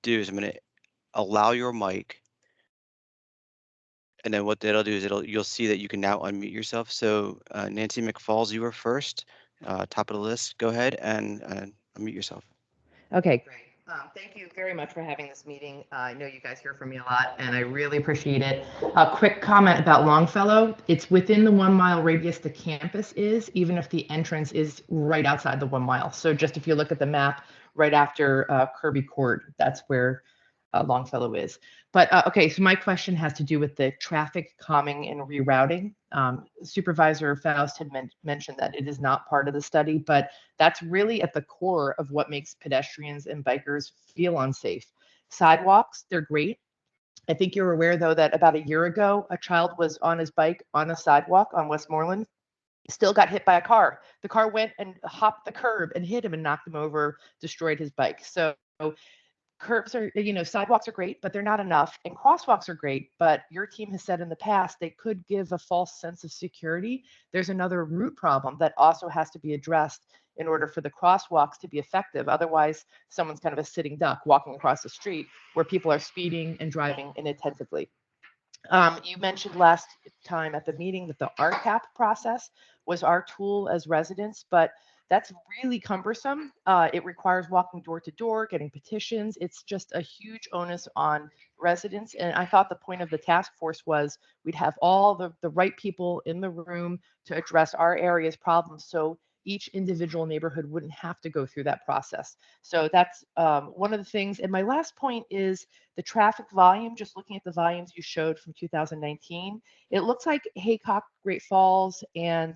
do is I'm going to allow your mic. And then what it'll do is you'll see that you can now unmute yourself. So Nancy McFalls, you were first, top of the list. Go ahead and unmute yourself. Okay, great. Thank you very much for having this meeting. I know you guys hear from me a lot, and I really appreciate it. A quick comment about Longfellow. It's within the 1 mile radius the campus is, even if the entrance is right outside the 1 mile. So just if you look at the map right after Kirby Court, that's where Longfellow is. But okay, so my question has to do with the traffic calming and rerouting. Supervisor Faust had mentioned that it is not part of the study, but that's really at the core of what makes pedestrians and bikers feel unsafe. Sidewalks, they're great. I think you're aware, though, that about a year ago, a child was on his bike on a sidewalk on Westmoreland, still got hit by a car. The car went and hopped the curb and hit him and knocked him over, destroyed his bike. So curbs are, sidewalks are great, but they're not enough. And crosswalks are great, but your team has said in the past they could give a false sense of security. There's another root problem that also has to be addressed in order for the crosswalks to be effective. Otherwise, someone's kind of a sitting duck walking across the street where people are speeding and driving inattentively. You mentioned last time at the meeting that the RTAP process was our tool as residents, but that's really cumbersome. It requires walking door to door, getting petitions. It's just a huge onus on residents. And I thought the point of the task force was we'd have all the right people in the room to address our area's problems, so each individual neighborhood wouldn't have to go through that process. So that's one of the things. And my last point is the traffic volume. Just looking at the volumes you showed from 2019, it looks like Haycock, Great Falls, and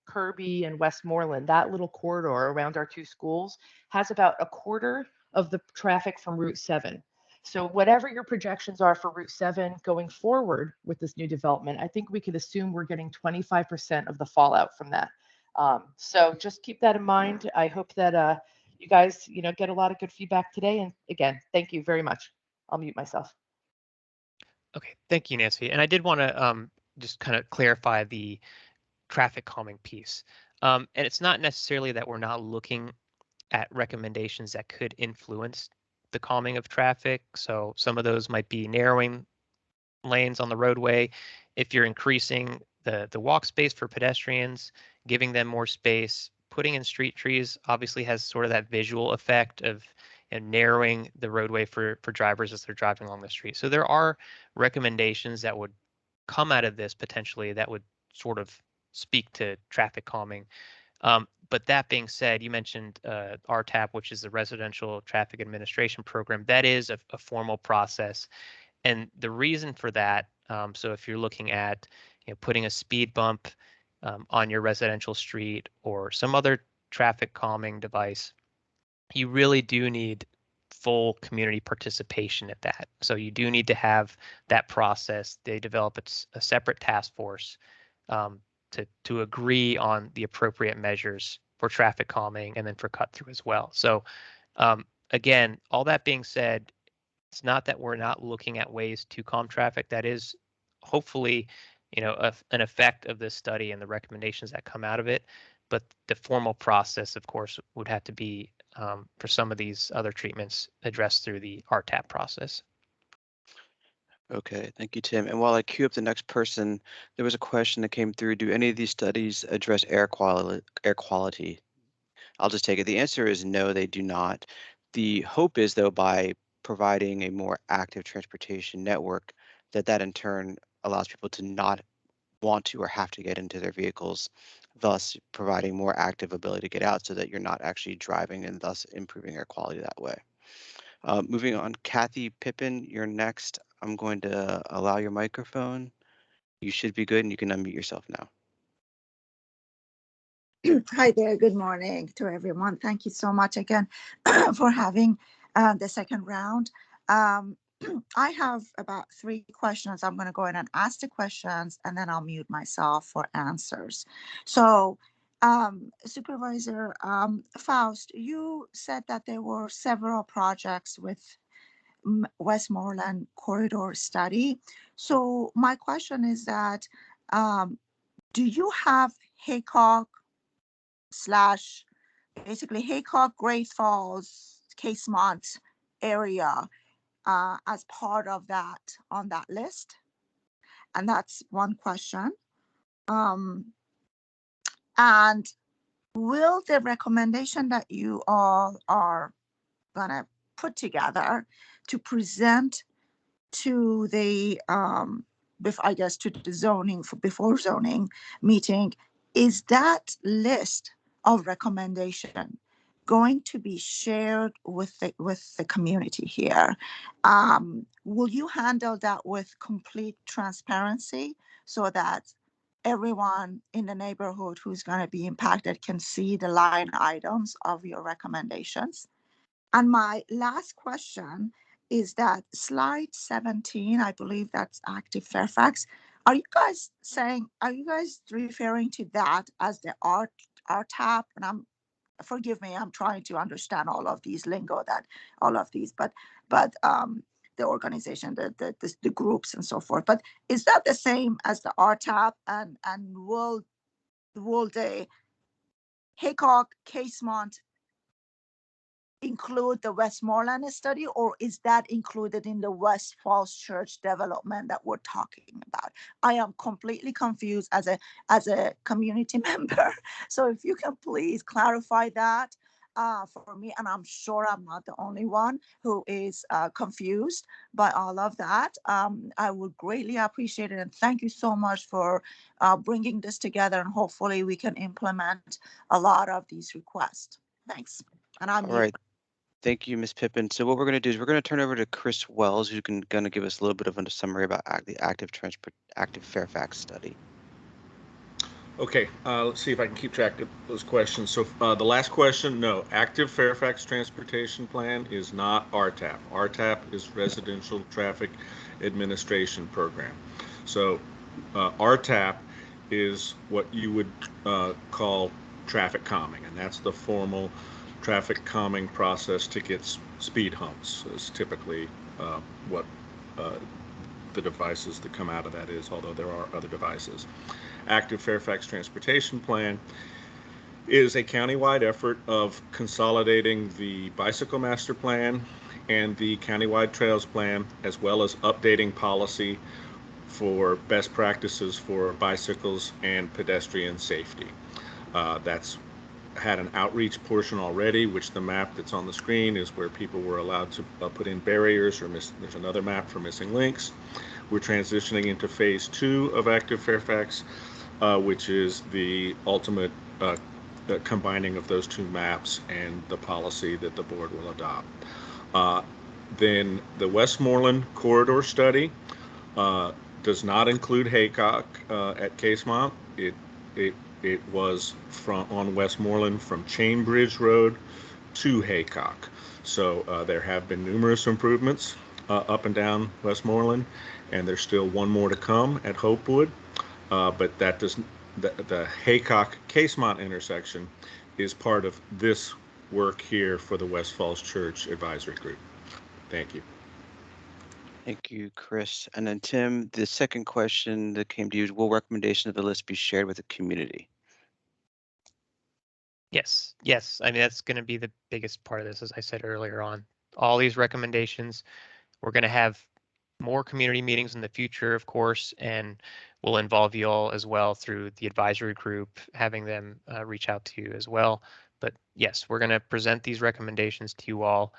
Kirby and Westmoreland, that little corridor around our two schools, has about a quarter of the traffic from Route 7. So whatever your projections are for Route 7 going forward with this new development, I think we could assume we're getting 25% of the fallout from that. So just keep that in mind. I hope that you guys, get a lot of good feedback today. And again, thank you very much. I'll mute myself. Okay, thank you, Nancy. And I did want to just kind of clarify the traffic calming piece. And it's not necessarily that we're not looking at recommendations that could influence the calming of traffic. So some of those might be narrowing lanes on the roadway. If you're increasing the walk space for pedestrians, giving them more space, putting in street trees obviously has sort of that visual effect of narrowing the roadway for drivers as they're driving along the street. So there are recommendations that would come out of this potentially that would sort of speak to traffic calming. But that being said, you mentioned RTAP, which is the Residential Traffic Administration Program. That is a formal process. And the reason for that, so if you're looking at putting a speed bump on your residential street or some other traffic calming device, you really do need full community participation at that. So you do need to have that process. They develop a separate task force to agree on the appropriate measures for traffic calming and then for cut through as well. So again, all that being said, it's not that we're not looking at ways to calm traffic. That is hopefully, an effect of this study and the recommendations that come out of it. But the formal process, of course, would have to be for some of these other treatments addressed through the RTAP process. Okay, thank you, Tim. And while I queue up the next person, there was a question that came through. Do any of these studies address air quality? I'll just take it. The answer is no, they do not. The hope is, though, by providing a more active transportation network, that in turn allows people to not want to or have to get into their vehicles, thus providing more active ability to get out so that you're not actually driving and thus improving air quality that way. Moving on, Kathy Pippin, you're next. I'm going to allow your microphone. You should be good and you can unmute yourself now. Hi there, good morning to everyone. Thank you so much again for having the second round. I have about 3 questions. I'm going to go ahead and ask the questions and then I'll mute myself for answers. So Supervisor Faust, you said that there were several projects with Westmoreland corridor study. So my question is that do you have Haycock / basically Haycock, Great Falls, Casemont area as part of that on that list? And that's one question. And will the recommendation that you all are gonna put together to present to the I guess to the zoning before zoning meeting, is that list of recommendation going to be shared with the community here? Will you handle that with complete transparency so that everyone in the neighborhood who's going to be impacted can see the line items of your recommendations? And my last question is that slide 17, I believe that's active Fairfax. Are you guys referring to that as the RTAP? And forgive me, I'm trying to understand all of these lingo but the organization, the groups and so forth. But is that the same as the RTAP? And will the Haycock, Casemont include the Westmoreland study, or is that included in the Westfall Church development that we're talking about? I am completely confused as a community member. So if you can please clarify that for me, and I'm sure I'm not the only one who is confused by all of that. I would greatly appreciate it, and thank you so much for bringing this together, and hopefully we can implement a lot of these requests. Thanks. And I'm All right. Thank you, Ms. Pippin. So what we're going to do is we're going to turn over to Chris Wells, who's going to give us a little bit of a summary about the active Fairfax study. Okay, let's see if I can keep track of those questions. So the last question, no, active Fairfax Transportation Plan is not RTAP. RTAP is Residential Traffic Administration Program. So RTAP is what you would call traffic calming, and that's the formal traffic calming process to get speed humps is typically what the devices that come out of that is, although there are other devices. Active Fairfax Transportation Plan is a countywide effort of consolidating the bicycle master plan and the countywide trails plan, as well as updating policy for best practices for bicycles and pedestrian safety. That's had an outreach portion already, which the map that's on the screen is where people were allowed to put in barriers, or there's another map for missing links. We're transitioning into phase 2 of Active Fairfax, which is the ultimate combining of those two maps and the policy that the board will adopt. Then the Westmoreland Corridor Study does not include Haycock at Casemont. It was on Westmoreland from Chain Bridge Road to Haycock. So there have been numerous improvements up and down Westmoreland, and there's still one more to come at Hopewood. But that does the Haycock Casemont intersection is part of this work here for the West Falls Church Advisory Group. Thank you. Thank you, Chris. And then Tim, the second question that came to you is, will recommendation of the list be shared with the community? Yes. I mean, that's going to be the biggest part of this, as I said earlier on. All these recommendations, we're going to have more community meetings in the future, of course, and we'll involve you all as well through the advisory group, having them reach out to you as well. But yes, we're going to present these recommendations to you all,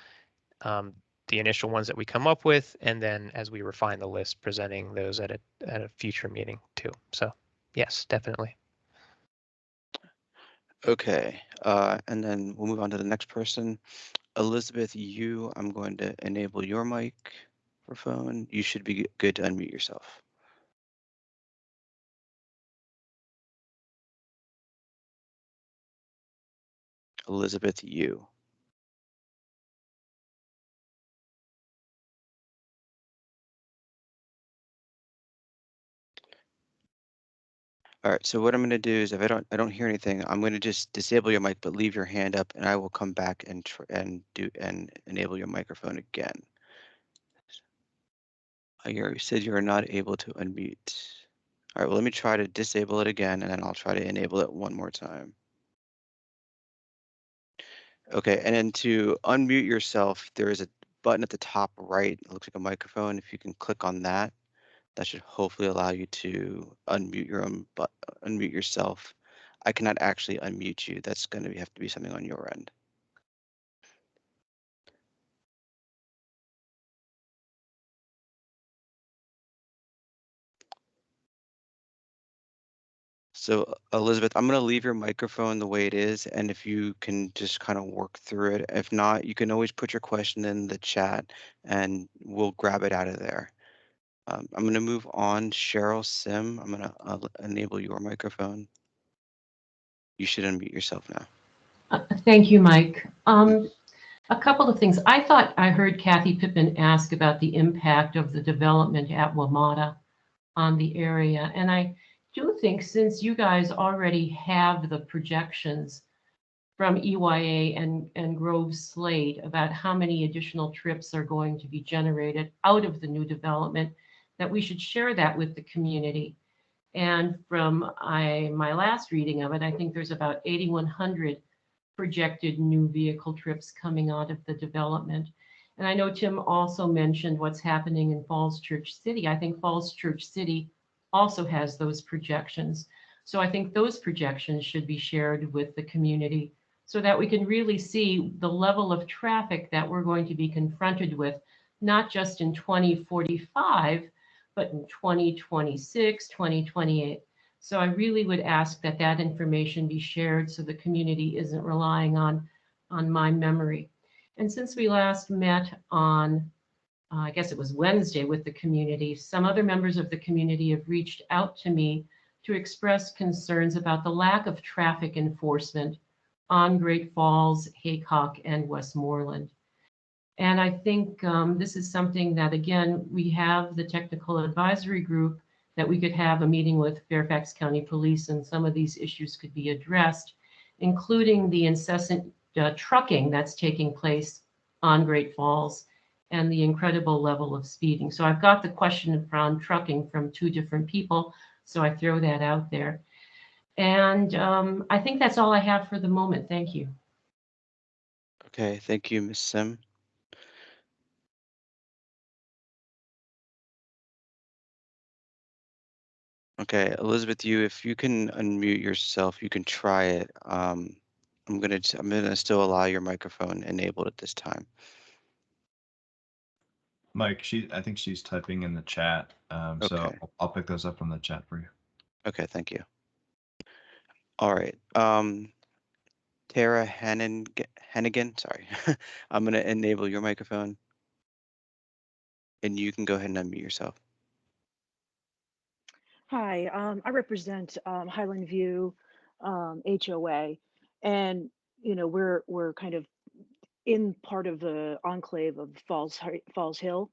the initial ones that we come up with, and then as we refine the list, presenting those at a future meeting too. So yes, definitely. Okay, and then we'll move on to the next person. Elizabeth, I'm going to enable your microphone. You should be good to unmute yourself. Elizabeth, All right, so what I'm going to do is, if I don't hear anything, I'm going to just disable your mic, but leave your hand up, and I will come back and enable your microphone again. You said you are not able to unmute. All right, well, let me try to disable it again, and then I'll try to enable it one more time. Okay, and then to unmute yourself, there is a button at the top right. It looks like a microphone. If you can click on that, that should hopefully allow you to unmute unmute yourself. I cannot actually unmute you. That's going to have to be something on your end. So Elizabeth, I'm going to leave your microphone the way it is, and if you can just kind of work through it. If not, you can always put your question in the chat and we'll grab it out of there. I'm going to move on. Cheryl Sim, I'm going to enable your microphone. You should unmute yourself now. Thank you, Mike. A couple of things. I thought I heard Kathy Pippin ask about the impact of the development at WMATA on the area. And I do think, since you guys already have the projections from EYA and Grove Slate about how many additional trips are going to be generated out of the new development, that we should share that with the community. And from my last reading of it, I think there's about 8,100 projected new vehicle trips coming out of the development. And I know Tim also mentioned what's happening in Falls Church City. I think Falls Church City also has those projections. So I think those projections should be shared with the community so that we can really see the level of traffic that we're going to be confronted with, not just in 2045, but in 2026, 2028. So I really would ask that that information be shared so the community isn't relying on my memory. And since we last met on, I guess it was Wednesday with the community, some other members of the community have reached out to me to express concerns about the lack of traffic enforcement on Great Falls, Haycock, and Westmoreland. And I think this is something that, again, we have the technical advisory group that we could have a meeting with Fairfax County Police and some of these issues could be addressed, including the incessant trucking that's taking place on Great Falls and the incredible level of speeding. So I've got the question around trucking from two different people, so I throw that out there. And I think that's all I have for the moment. Thank you. Okay, thank you, Ms. Sim. Okay, Elizabeth, if you can unmute yourself, you can try it. I'm gonna still allow your microphone enabled at this time. Mike, I think she's typing in the chat. So Okay. I'll pick those up from the chat for you. Okay, thank you. All right. Tara Hennigan, sorry. I'm gonna enable your microphone and you can go ahead and unmute yourself. Hi, I represent Highland View HOA, and we're kind of in part of the enclave of Falls Hill,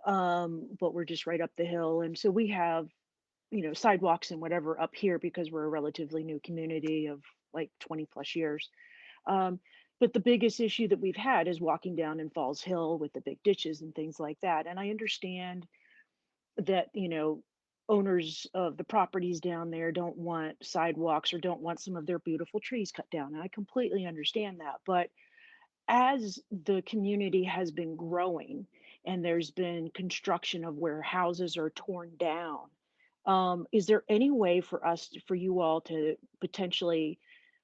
but we're just right up the hill, and so we have sidewalks and whatever up here because we're a relatively new community of like 20 plus years. But the biggest issue that we've had is walking down in Falls Hill with the big ditches and things like that, and I understand that owners of the properties down there don't want sidewalks or don't want some of their beautiful trees cut down. And I completely understand that. But as the community has been growing and there's been construction of where houses are torn down, is there any way for you all to potentially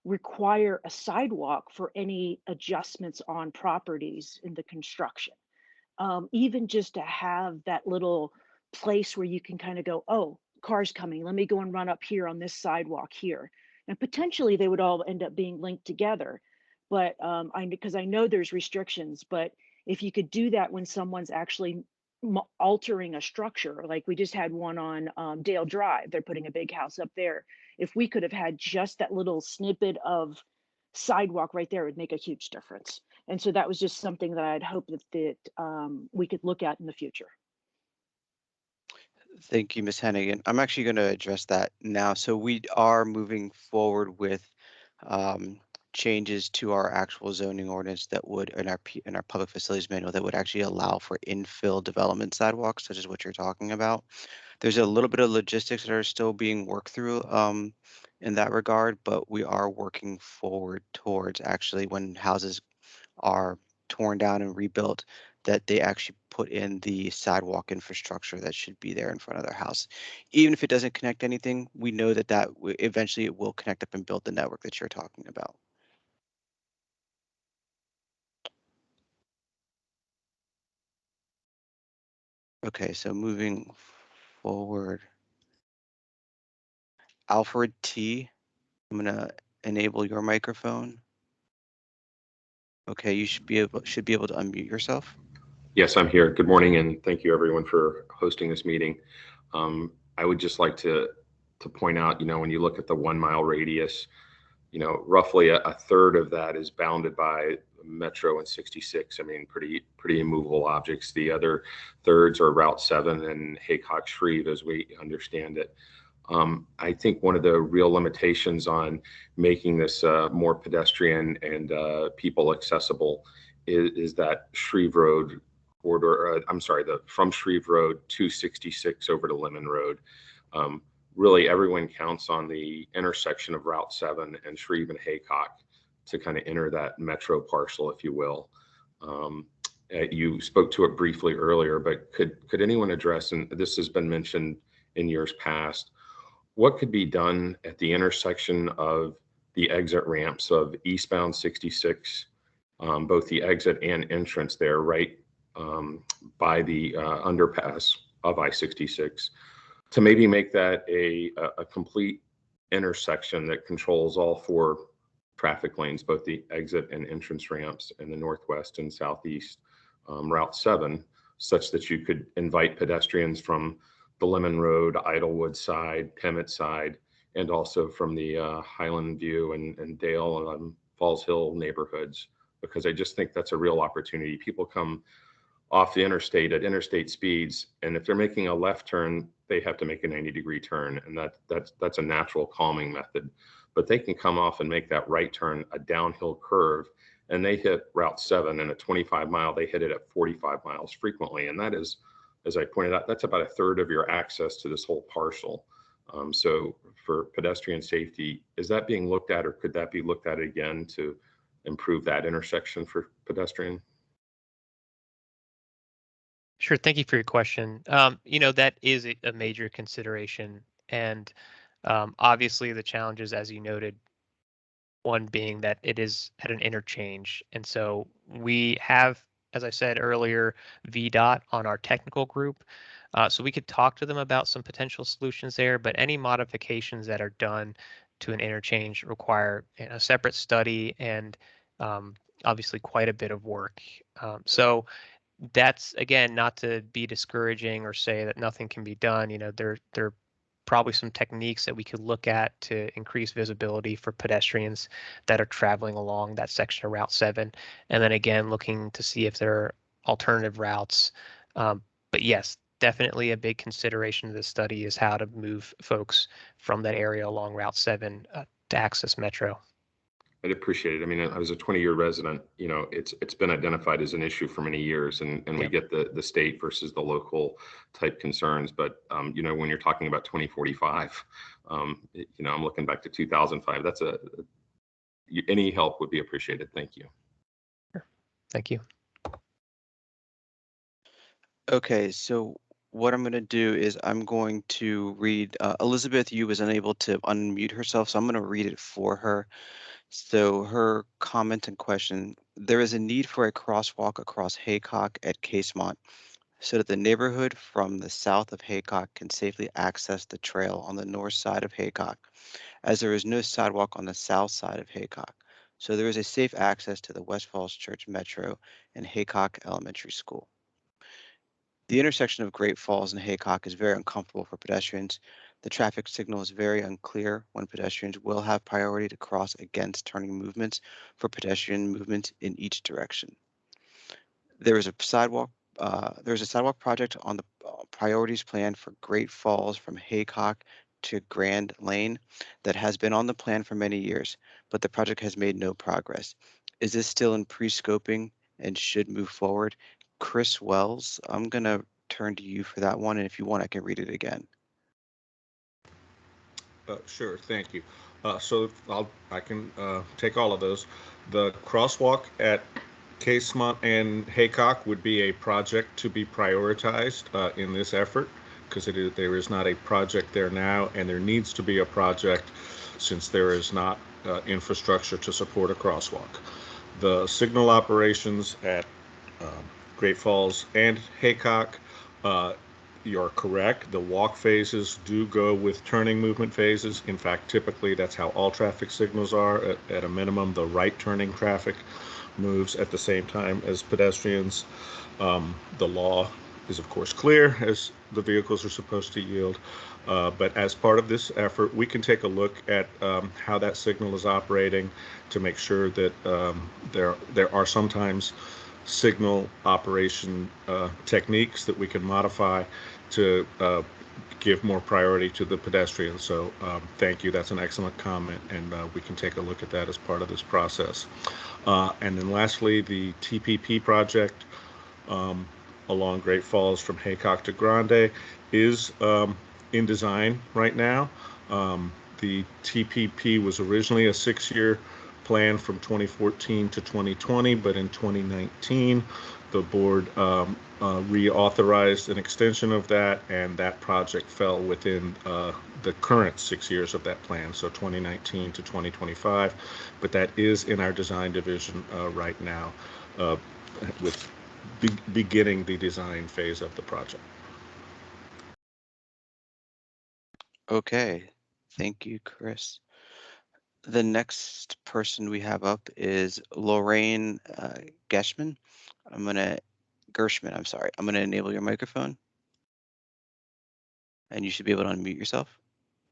require a sidewalk for any adjustments on properties in the construction? Even just to have that little place where you can kind of go, oh, car's coming, let me go and run up here on this sidewalk here. And potentially they would all end up being linked together. But because I know there's restrictions, but if you could do that when someone's actually altering a structure, like we just had one on Dale Drive, they're putting a big house up there. If we could have had just that little snippet of sidewalk right there, it would make a huge difference. And so that was just something that I'd hope that we could look at in the future. Thank you, Ms. Hennigan. I'm actually going to address that now. So we are moving forward with changes to our actual zoning ordinance that would, in our public facilities manual, that would actually allow for infill development sidewalks, such as what you're talking about. There's a little bit of logistics that are still being worked through in that regard, but we are working forward towards actually when houses are torn down and rebuilt, that they actually put in the sidewalk infrastructure that should be there in front of their house. Even if it doesn't connect anything, we know that eventually it will connect up and build the network that you're talking about. Okay, so moving forward, Alfred T, I'm gonna enable your microphone. Okay, you should be able to unmute yourself. Yes, I'm here. Good morning, and thank you everyone for hosting this meeting. I would just like to point out, when you look at the 1 mile radius, roughly a third of that is bounded by Metro and 66. I mean, pretty immovable objects. The other thirds are Route 7 and Haycock Shreve, as we understand it. I think one of the real limitations on making this more pedestrian and people accessible is that Shreve Road corridor. From Shreve Road to 66 over to Lemon Road. Really, everyone counts on the intersection of Route 7 and Shreve and Haycock to kind of enter that metro parcel, if you will. You spoke to it briefly earlier, but could anyone address, and this has been mentioned in years past, what could be done at the intersection of the exit ramps of eastbound 66, both the exit and entrance there, right by the underpass of I-66, to maybe make that a complete intersection that controls all 4 traffic lanes, both the exit and entrance ramps in the northwest and southeast Route 7, such that you could invite pedestrians from the Lemon Road, Idlewood side, Pemet side, and also from the Highland View and Dale, Falls Hill neighborhoods, because I just think that's a real opportunity. People come off the interstate at interstate speeds, and if they're making a left turn, they have to make a 90-degree turn, and that's a natural calming method. But they can come off and make that right turn, a downhill curve, and they hit Route 7, and at 25 mile, they hit it at 45 miles frequently, and that is, as I pointed out, that's about a third of your access to this whole parcel. So for pedestrian safety, is that being looked at, or could that be looked at again to improve that intersection for pedestrian? Sure. Thank you for your question. That is a major consideration. And obviously the challenges, as you noted, one being that it is at an interchange. And so we have, as I said earlier, VDOT on our technical group. So we could talk to them about some potential solutions there, but any modifications that are done to an interchange require a separate study and obviously quite a bit of work. So that's, again, not to be discouraging or say that nothing can be done. There are probably some techniques that we could look at to increase visibility for pedestrians that are traveling along that section of Route 7. And then again, looking to see if there are alternative routes. But yes, definitely a big consideration of this study is how to move folks from that area along Route 7 to access Metro. I'd appreciate it. I mean, I was a 20-year resident. It's been identified as an issue for many years, and we get the state versus the local type concerns. But when you're talking about 2045, I'm looking back to 2005. That's any help would be appreciated. Thank you. Thank you. Okay, so what I'm going to do is I'm going to read. Elizabeth Yu was unable to unmute herself, so I'm going to read it for her. So her comment and question: there is a need for a crosswalk across Haycock at Casemont so that the neighborhood from the south of Haycock can safely access the trail on the north side of Haycock, as there is no sidewalk on the south side of Haycock. So there is a safe access to the Westfall Church Metro and Haycock Elementary School. The intersection of Great Falls and Haycock is very uncomfortable for pedestrians. The traffic signal is very unclear when pedestrians will have priority to cross against turning movements for pedestrian movement in each direction. There is a sidewalk project on the priorities plan for Great Falls from Haycock to Grand Lane that has been on the plan for many years, but the project has made no progress. Is this still in pre-scoping and should move forward? Chris Wells, I'm going to turn to you for that one, and if you want, I can read it again. Sure, thank you. So I can take all of those. The crosswalk at Casemont and Haycock would be a project to be prioritized in this effort, because there is not a project there now, and there needs to be a project since there is not infrastructure to support a crosswalk. The signal operations at Great Falls and Haycock, you're correct. The walk phases do go with turning movement phases. In fact, typically that's how all traffic signals are. At a minimum, the right turning traffic moves at the same time as pedestrians. The law is, of course, clear as the vehicles are supposed to yield. But as part of this effort, we can take a look at how that signal is operating to make sure that there are sometimes signal operation techniques that we can modify to give more priority to the pedestrians. So thank you. That's an excellent comment, and we can take a look at that as part of this process. And then lastly, the TPP project along Great Falls from Haycock to Grande is in design right now. The TPP was originally a 6-year plan from 2014 to 2020, but in 2019, the board reauthorized an extension of that, and that project fell within the current 6 years of that plan, so 2019 to 2025. But that is in our design division right now, with beginning the design phase of the project. Okay, thank you, Chris. The next person we have up is Lorraine Gershman. I'm sorry. I'm gonna enable your microphone, and you should be able to unmute yourself.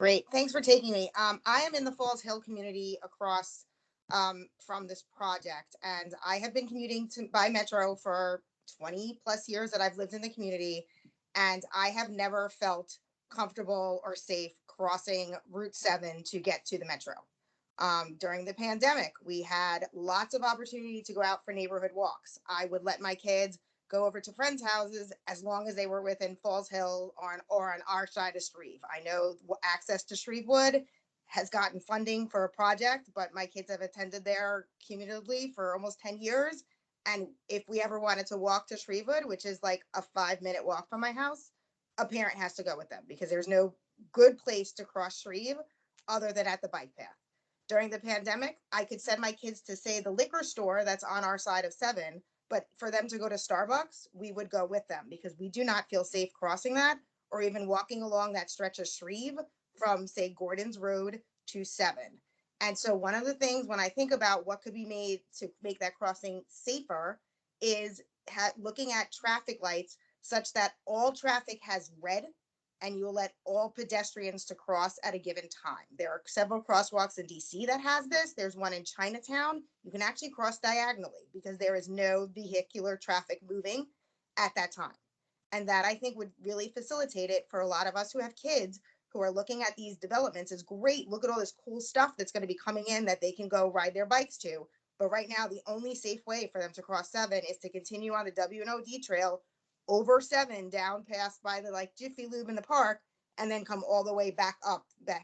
Great, thanks for taking me. I am in the Falls Hill community across from this project, and I have been commuting by Metro for 20 plus years that I've lived in the community, and I have never felt comfortable or safe crossing Route 7 to get to the Metro. During the pandemic, we had lots of opportunity to go out for neighborhood walks. I would let my kids go over to friends' houses as long as they were within Falls Hill or on our side of Shreve. I know access to Shrevewood has gotten funding for a project, but my kids have attended there cumulatively for almost 10 years. And if we ever wanted to walk to Shrevewood, which is like a 5-minute walk from my house, a parent has to go with them because there's no good place to cross Shreve other than at the bike path. During the pandemic, I could send my kids to, say, the liquor store that's on our side of 7, but for them to go to Starbucks, we would go with them because we do not feel safe crossing that or even walking along that stretch of Shreve from, say, Gordon's Road to 7. And so one of the things when I think about what could be made to make that crossing safer is looking at traffic lights such that all traffic has red and you'll let all pedestrians to cross at a given time. There are several crosswalks in DC that has this. There's one in Chinatown. You can actually cross diagonally because there is no vehicular traffic moving at that time. And that I think would really facilitate it for a lot of us who have kids who are looking at these developments. Is great. Look at all this cool stuff that's going to be coming in that they can go ride their bikes to. But right now, the only safe way for them to cross 7 is to continue on the W&OD trail over 7 down past by the Jiffy Lube in the park and then come all the way back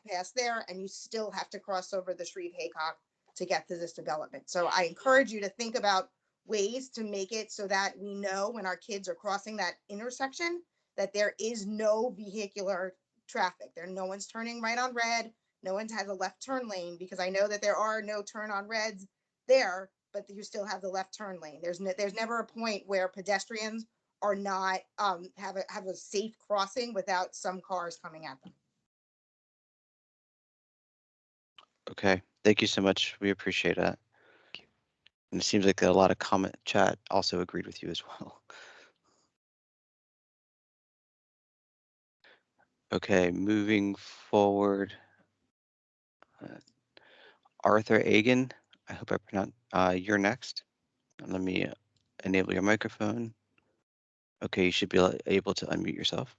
past there, and you still have to cross over the Shreve Haycock to get to this development. So I encourage you to think about ways to make it so that we know when our kids are crossing that intersection that there is no vehicular traffic. No one's turning right on red, no one has a left turn lane, because I know that there are no turn on reds there, but you still have the left turn lane. There's never a point where pedestrians are not have a safe crossing without some cars coming at them. Okay, thank you so much. We appreciate that. And it seems like a lot of comment chat also agreed with you as well. Okay, moving forward. Arthur Agan, I hope I pronounced, you're next. Let me enable your microphone. Okay, you should be able to unmute yourself.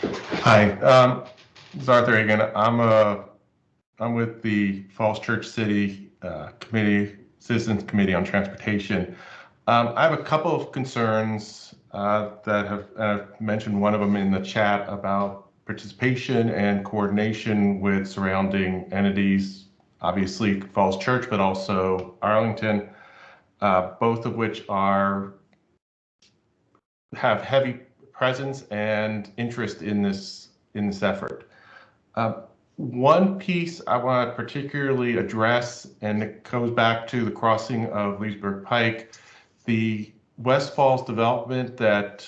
Hi, this is Arthur Agan. I'm with the Falls Church City Citizens Committee on Transportation. I have a couple of concerns that I've mentioned one of them in the chat about participation and coordination with surrounding entities, obviously Falls Church, but also Arlington, both of which have heavy presence and interest in this effort. One piece I want to particularly address, and it goes back to the crossing of Leesburg Pike, the Westfall's development that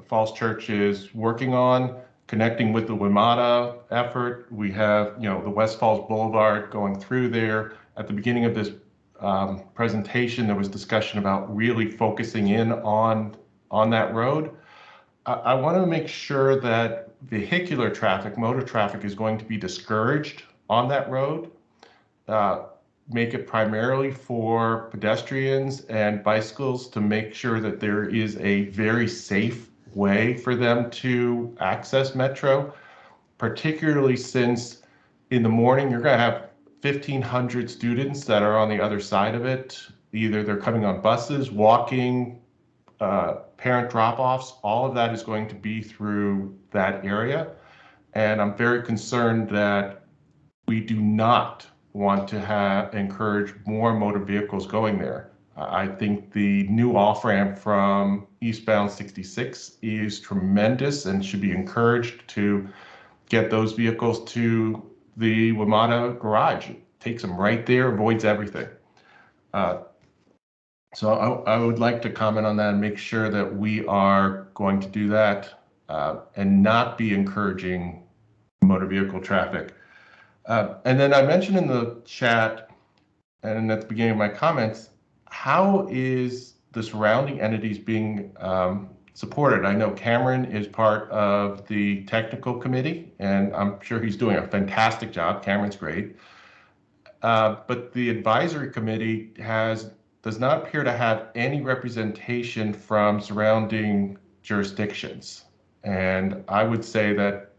Falls Church is working on, connecting with the WMATA effort. We have, the West Falls Boulevard going through there. At the beginning of this presentation, there was discussion about really focusing in on that road. I want to make sure that vehicular traffic, motor traffic, is going to be discouraged on that road. Make it primarily for pedestrians and bicycles to make sure that there is a very safe way for them to access Metro, particularly since in the morning you're going to have 1,500 students that are on the other side of it. Either they're coming on buses, walking, parent drop-offs, all of that is going to be through that area. And I'm very concerned that we do not want to encourage more motor vehicles going there. I think the new off-ramp from eastbound 66 is tremendous and should be encouraged to get those vehicles to the WMATA garage. It takes them right there, avoids everything. So I would like to comment on that and make sure that we are going to do that and not be encouraging motor vehicle traffic. And then I mentioned in the chat and at the beginning of my comments, how is the surrounding entities being supported? I know Cameron is part of the technical committee, and I'm sure he's doing a fantastic job. Cameron's great. But the advisory committee does not appear to have any representation from surrounding jurisdictions. And I would say that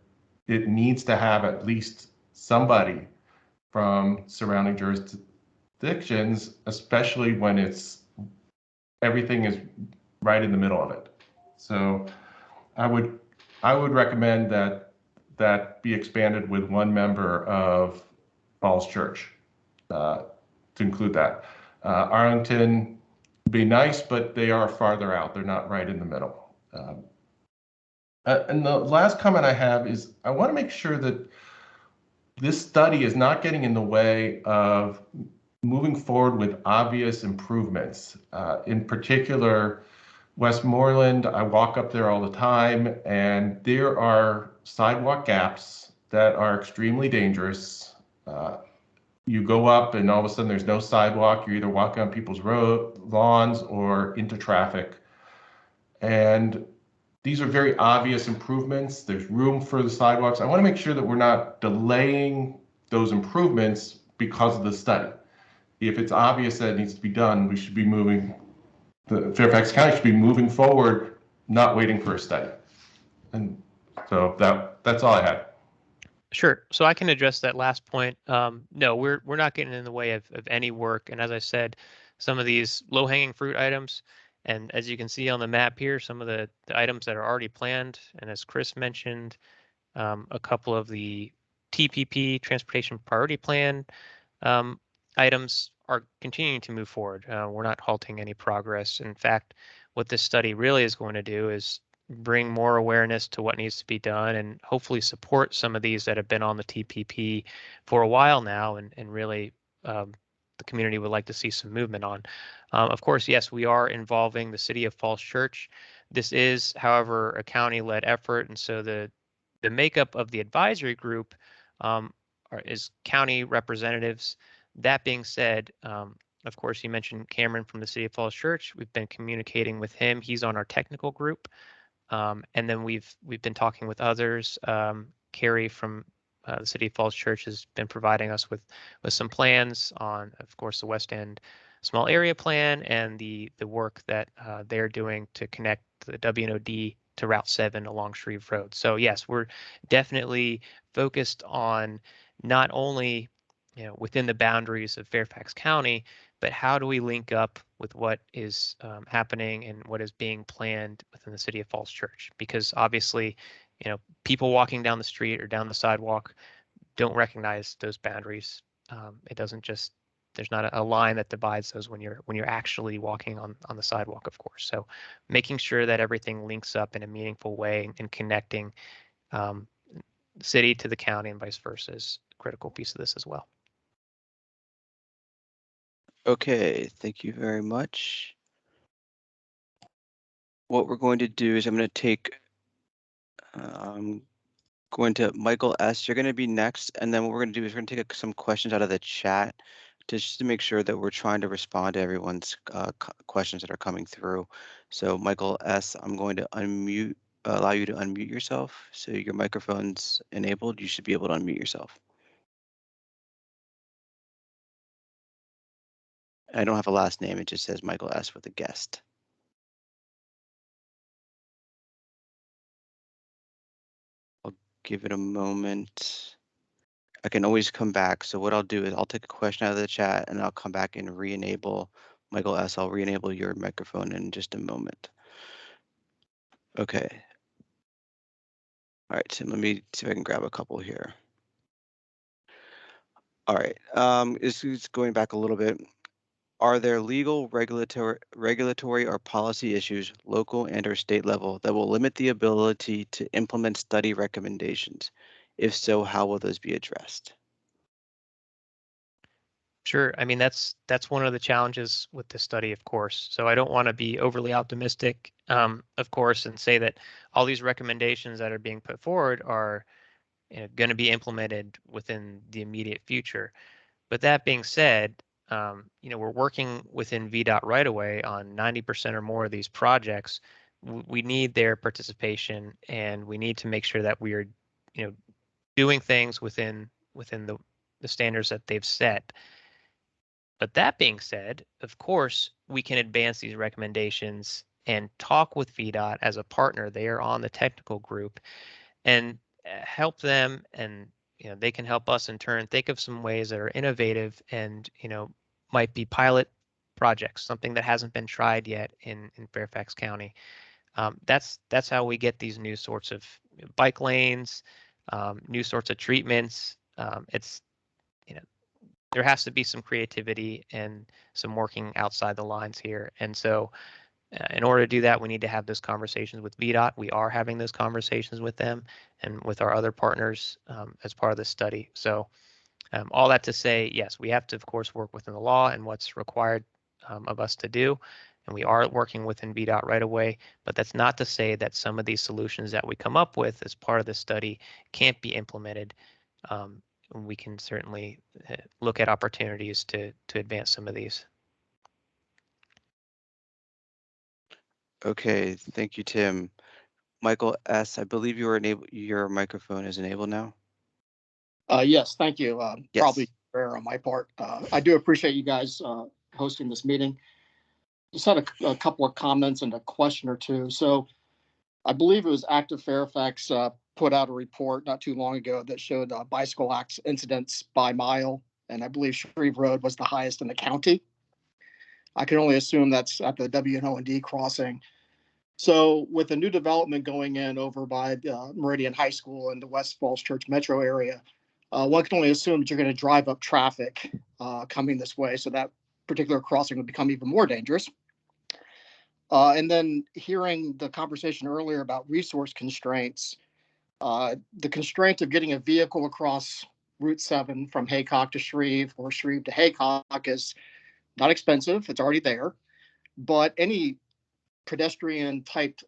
it needs to have at least somebody from surrounding jurisdictions, especially when everything is right in the middle of it. So I would recommend that be expanded with one member of Falls Church to include that. Arlington would be nice, but they are farther out. They're not right in the middle. And the last comment I have is I want to make sure that this study is not getting in the way of moving forward with obvious improvements. In particular, Westmoreland, I walk up there all the time, and there are sidewalk gaps that are extremely dangerous. You go up and all of a sudden there's no sidewalk. You're either walking on people's lawns or into traffic. And these are very obvious improvements. There's room for the sidewalks. I want to make sure that we're not delaying those improvements because of the study. If it's obvious that it needs to be done, we should be Fairfax County should be moving forward, not waiting for a study. And so that's all I had. Sure. So I can address that last point. No, we're not getting in the way of any work. And as I said, some of these low-hanging fruit items, and as you can see on the map here, some of the items that are already planned, and as Chris mentioned, a couple of the TPP, Transportation Priority Plan items are continuing to move forward. We're not halting any progress. In fact, what this study really is going to do is bring more awareness to what needs to be done and hopefully support some of these that have been on the TPP for a while now and really the community would like to see some movement on. Of course, yes, we are involving the City of Falls Church. This is, however, a county-led effort, and so the makeup of the advisory group is county representatives. That being said, of course, you mentioned Cameron from the City of Falls Church. We've been communicating with him. He's on our technical group. And then we've been talking with others. Carrie from the City of Falls Church has been providing us with some plans on, of course, the West End Small Area Plan and the work that they're doing to connect the WNOD to Route 7 along Shreve Road. So yes, we're definitely focused on not only within the boundaries of Fairfax County, but how do we link up with what is happening and what is being planned within the City of Falls Church? Because obviously, people walking down the street or down the sidewalk don't recognize those boundaries. It doesn't just, there's not a line that divides those when you're actually walking on the sidewalk, of course. So making sure that everything links up in a meaningful way and connecting the city to the county and vice versa is a critical piece of this as well. Okay, thank you very much. What we're going to do is I'm going to take, going to Michael S. You're going to be next, and then what we're going to do is we're going to take some questions out of the chat just to make sure that we're trying to respond to everyone's questions that are coming through. So Michael S., I'm going to allow you to unmute yourself. So your microphone's enabled. You should be able to unmute yourself. I don't have a last name. It just says Michael S. with a guest. I'll give it a moment. I can always come back. So what I'll do is I'll take a question out of the chat and I'll come back and re-enable Michael S. I'll re-enable your microphone in just a moment. Okay. All right, Tim, let me see if I can grab a couple here. All right, this is going back a little bit. Are there legal, regulatory or policy issues, local and or state level, that will limit the ability to implement study recommendations? If so, how will those be addressed? Sure. I mean, that's one of the challenges with this study, of course. So I don't want to be overly optimistic, of course, and say that all these recommendations that are being put forward are going to be implemented within the immediate future. But that being said, we're working within VDOT right away on 90% or more of these projects. We need their participation, and we need to make sure that we are, doing things within the standards that they've set. But that being said, of course, we can advance these recommendations and talk with VDOT as a partner. They are on the technical group and help them, and they can help us in turn think of some ways that are innovative and might be pilot projects, something that hasn't been tried yet in Fairfax County. That's how we get these new sorts of bike lanes, new sorts of treatments. It's there has to be some creativity and some working outside the lines here. And so in order to do that, we need to have those conversations with VDOT. We are having those conversations with them and with our other partners as part of this study. So all that to say, yes, we have to, of course, work within the law and what's required of us to do. And we are working within VDOT right away. But that's not to say that some of these solutions that we come up with as part of this study can't be implemented. We can certainly look at opportunities to advance some of these. Okay, thank you, Tim. Michael S., I believe your microphone is enabled now. Yes, thank you. Yes. Probably rare on my part. I do appreciate you guys hosting this meeting. Just had a couple of comments and a question or two. So I believe it was Active Fairfax put out a report not too long ago that showed bicycle incidents by mile, and I believe Shreve Road was the highest in the county. I can only assume that's at the W&O&D crossing. So with the new development going in over by Meridian High School and the Westfall Church metro area, one can only assume that you're going to drive up traffic coming this way. So that particular crossing would become even more dangerous. And then hearing the conversation earlier about resource constraints, the constraint of getting a vehicle across Route 7 from Haycock to Shreve or Shreve to Haycock is not expensive. It's already there. But any pedestrian type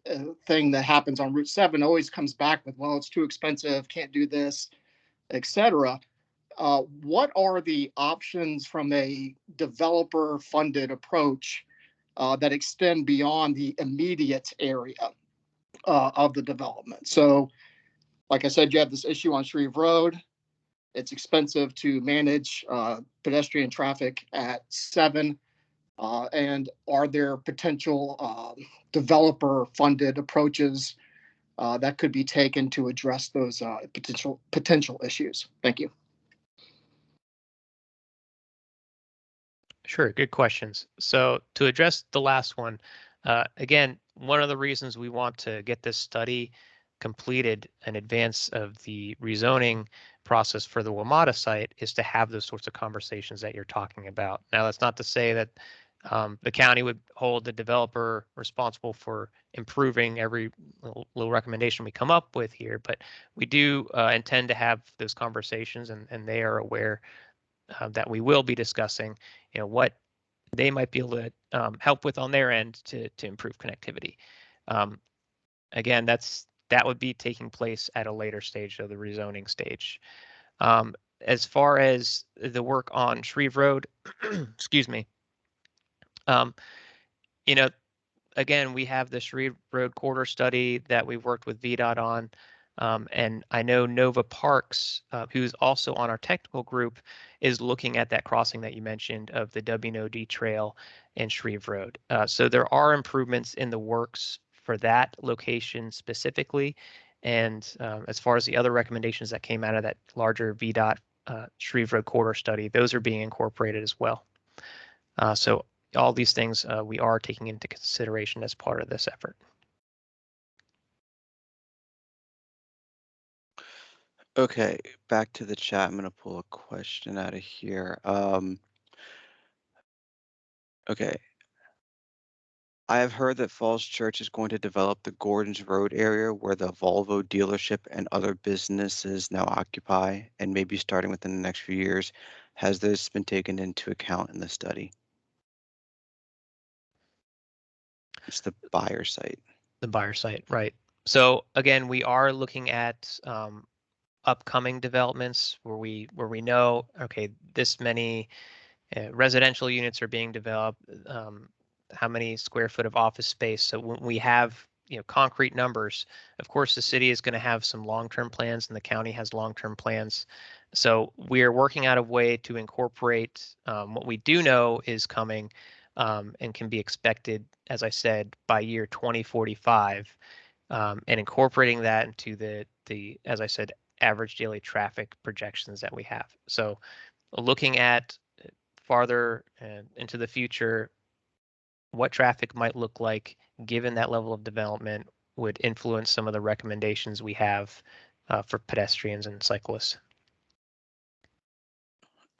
thing that happens on Route 7 always comes back with, well, it's too expensive, can't do this, etc. What are the options from a developer funded approach that extend beyond the immediate area of the development? So like I said, you have this issue on Shreve Road. It's expensive to manage pedestrian traffic at 7. And are there potential developer-funded approaches that could be taken to address those potential issues? Thank you. Sure, good questions. So to address the last one, again, one of the reasons we want to get this study completed in advance of the rezoning process for the WMATA site is to have those sorts of conversations that you're talking about. Now, that's not to say that the county would hold the developer responsible for improving every little recommendation we come up with here, but we do intend to have those conversations, and they are aware that we will be discussing, what they might be able to help with on their end to improve connectivity. Again, that would be taking place at a later stage of the rezoning stage. As far as the work on Shreve Road, excuse me, again, we have the Shreve Road corridor study that we've worked with VDOT on. And I know Nova Parks, who's also on our technical group, is looking at that crossing that you mentioned of the WNOD Trail and Shreve Road. So there are improvements in the works for that location specifically. And as far as the other recommendations that came out of that larger VDOT Shreve Road corridor study, those are being incorporated as well. So all these things we are taking into consideration as part of this effort. Okay, back to the chat. I'm going to pull a question out of here. Okay. I have heard that Falls Church is going to develop the Gordons Road area where the Volvo dealership and other businesses now occupy, and maybe starting within the next few years. Has this been taken into account in the study? It's the buyer site. The buyer site, right. So again, we are looking at upcoming developments where we know, okay, this many residential units are being developed, how many square foot of office space. So when we have concrete numbers, of course the city is going to have some long-term plans and the county has long-term plans. So we're working out a way to incorporate what we do know is coming and can be expected, as I said, by year 2045, and incorporating that into the as I said, average daily traffic projections that we have. So looking at farther into the future, what traffic might look like given that level of development would influence some of the recommendations we have for pedestrians and cyclists.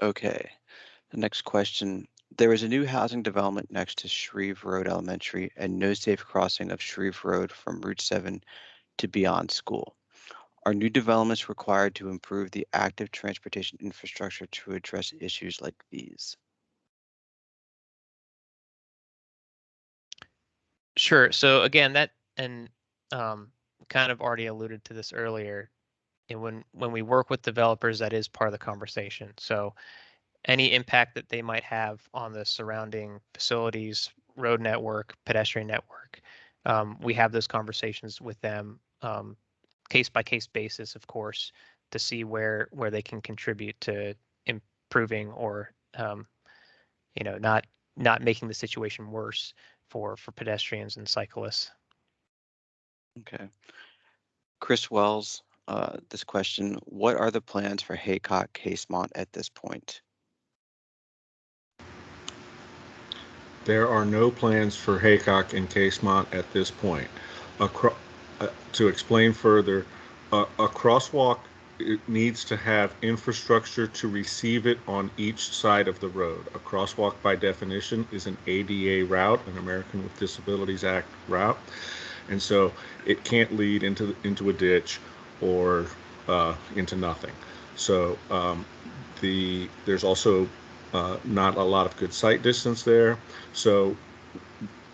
Okay, the next question. There is a new housing development next to Shreve Road Elementary and no safe crossing of Shreve Road from Route 7 to beyond school. Are new developments required to improve the active transportation infrastructure to address issues like these? Sure. So again, that and kind of already alluded to this earlier. And when we work with developers, that is part of the conversation. So any impact that they might have on the surrounding facilities, road network, pedestrian network, we have those conversations with them, case by case basis, of course, to see where they can contribute to improving or not making the situation worse for pedestrians and cyclists. Okay. Chris Wells, this question, what are the plans for Haycock Casemont at this point? There are no plans for Haycock and Casemont at this point. To explain further, a crosswalk needs to have infrastructure to receive it on each side of the road. A crosswalk by definition is an ADA route, an American with Disabilities Act route. And so it can't lead into a ditch or into nothing. So there's also not a lot of good sight distance there. So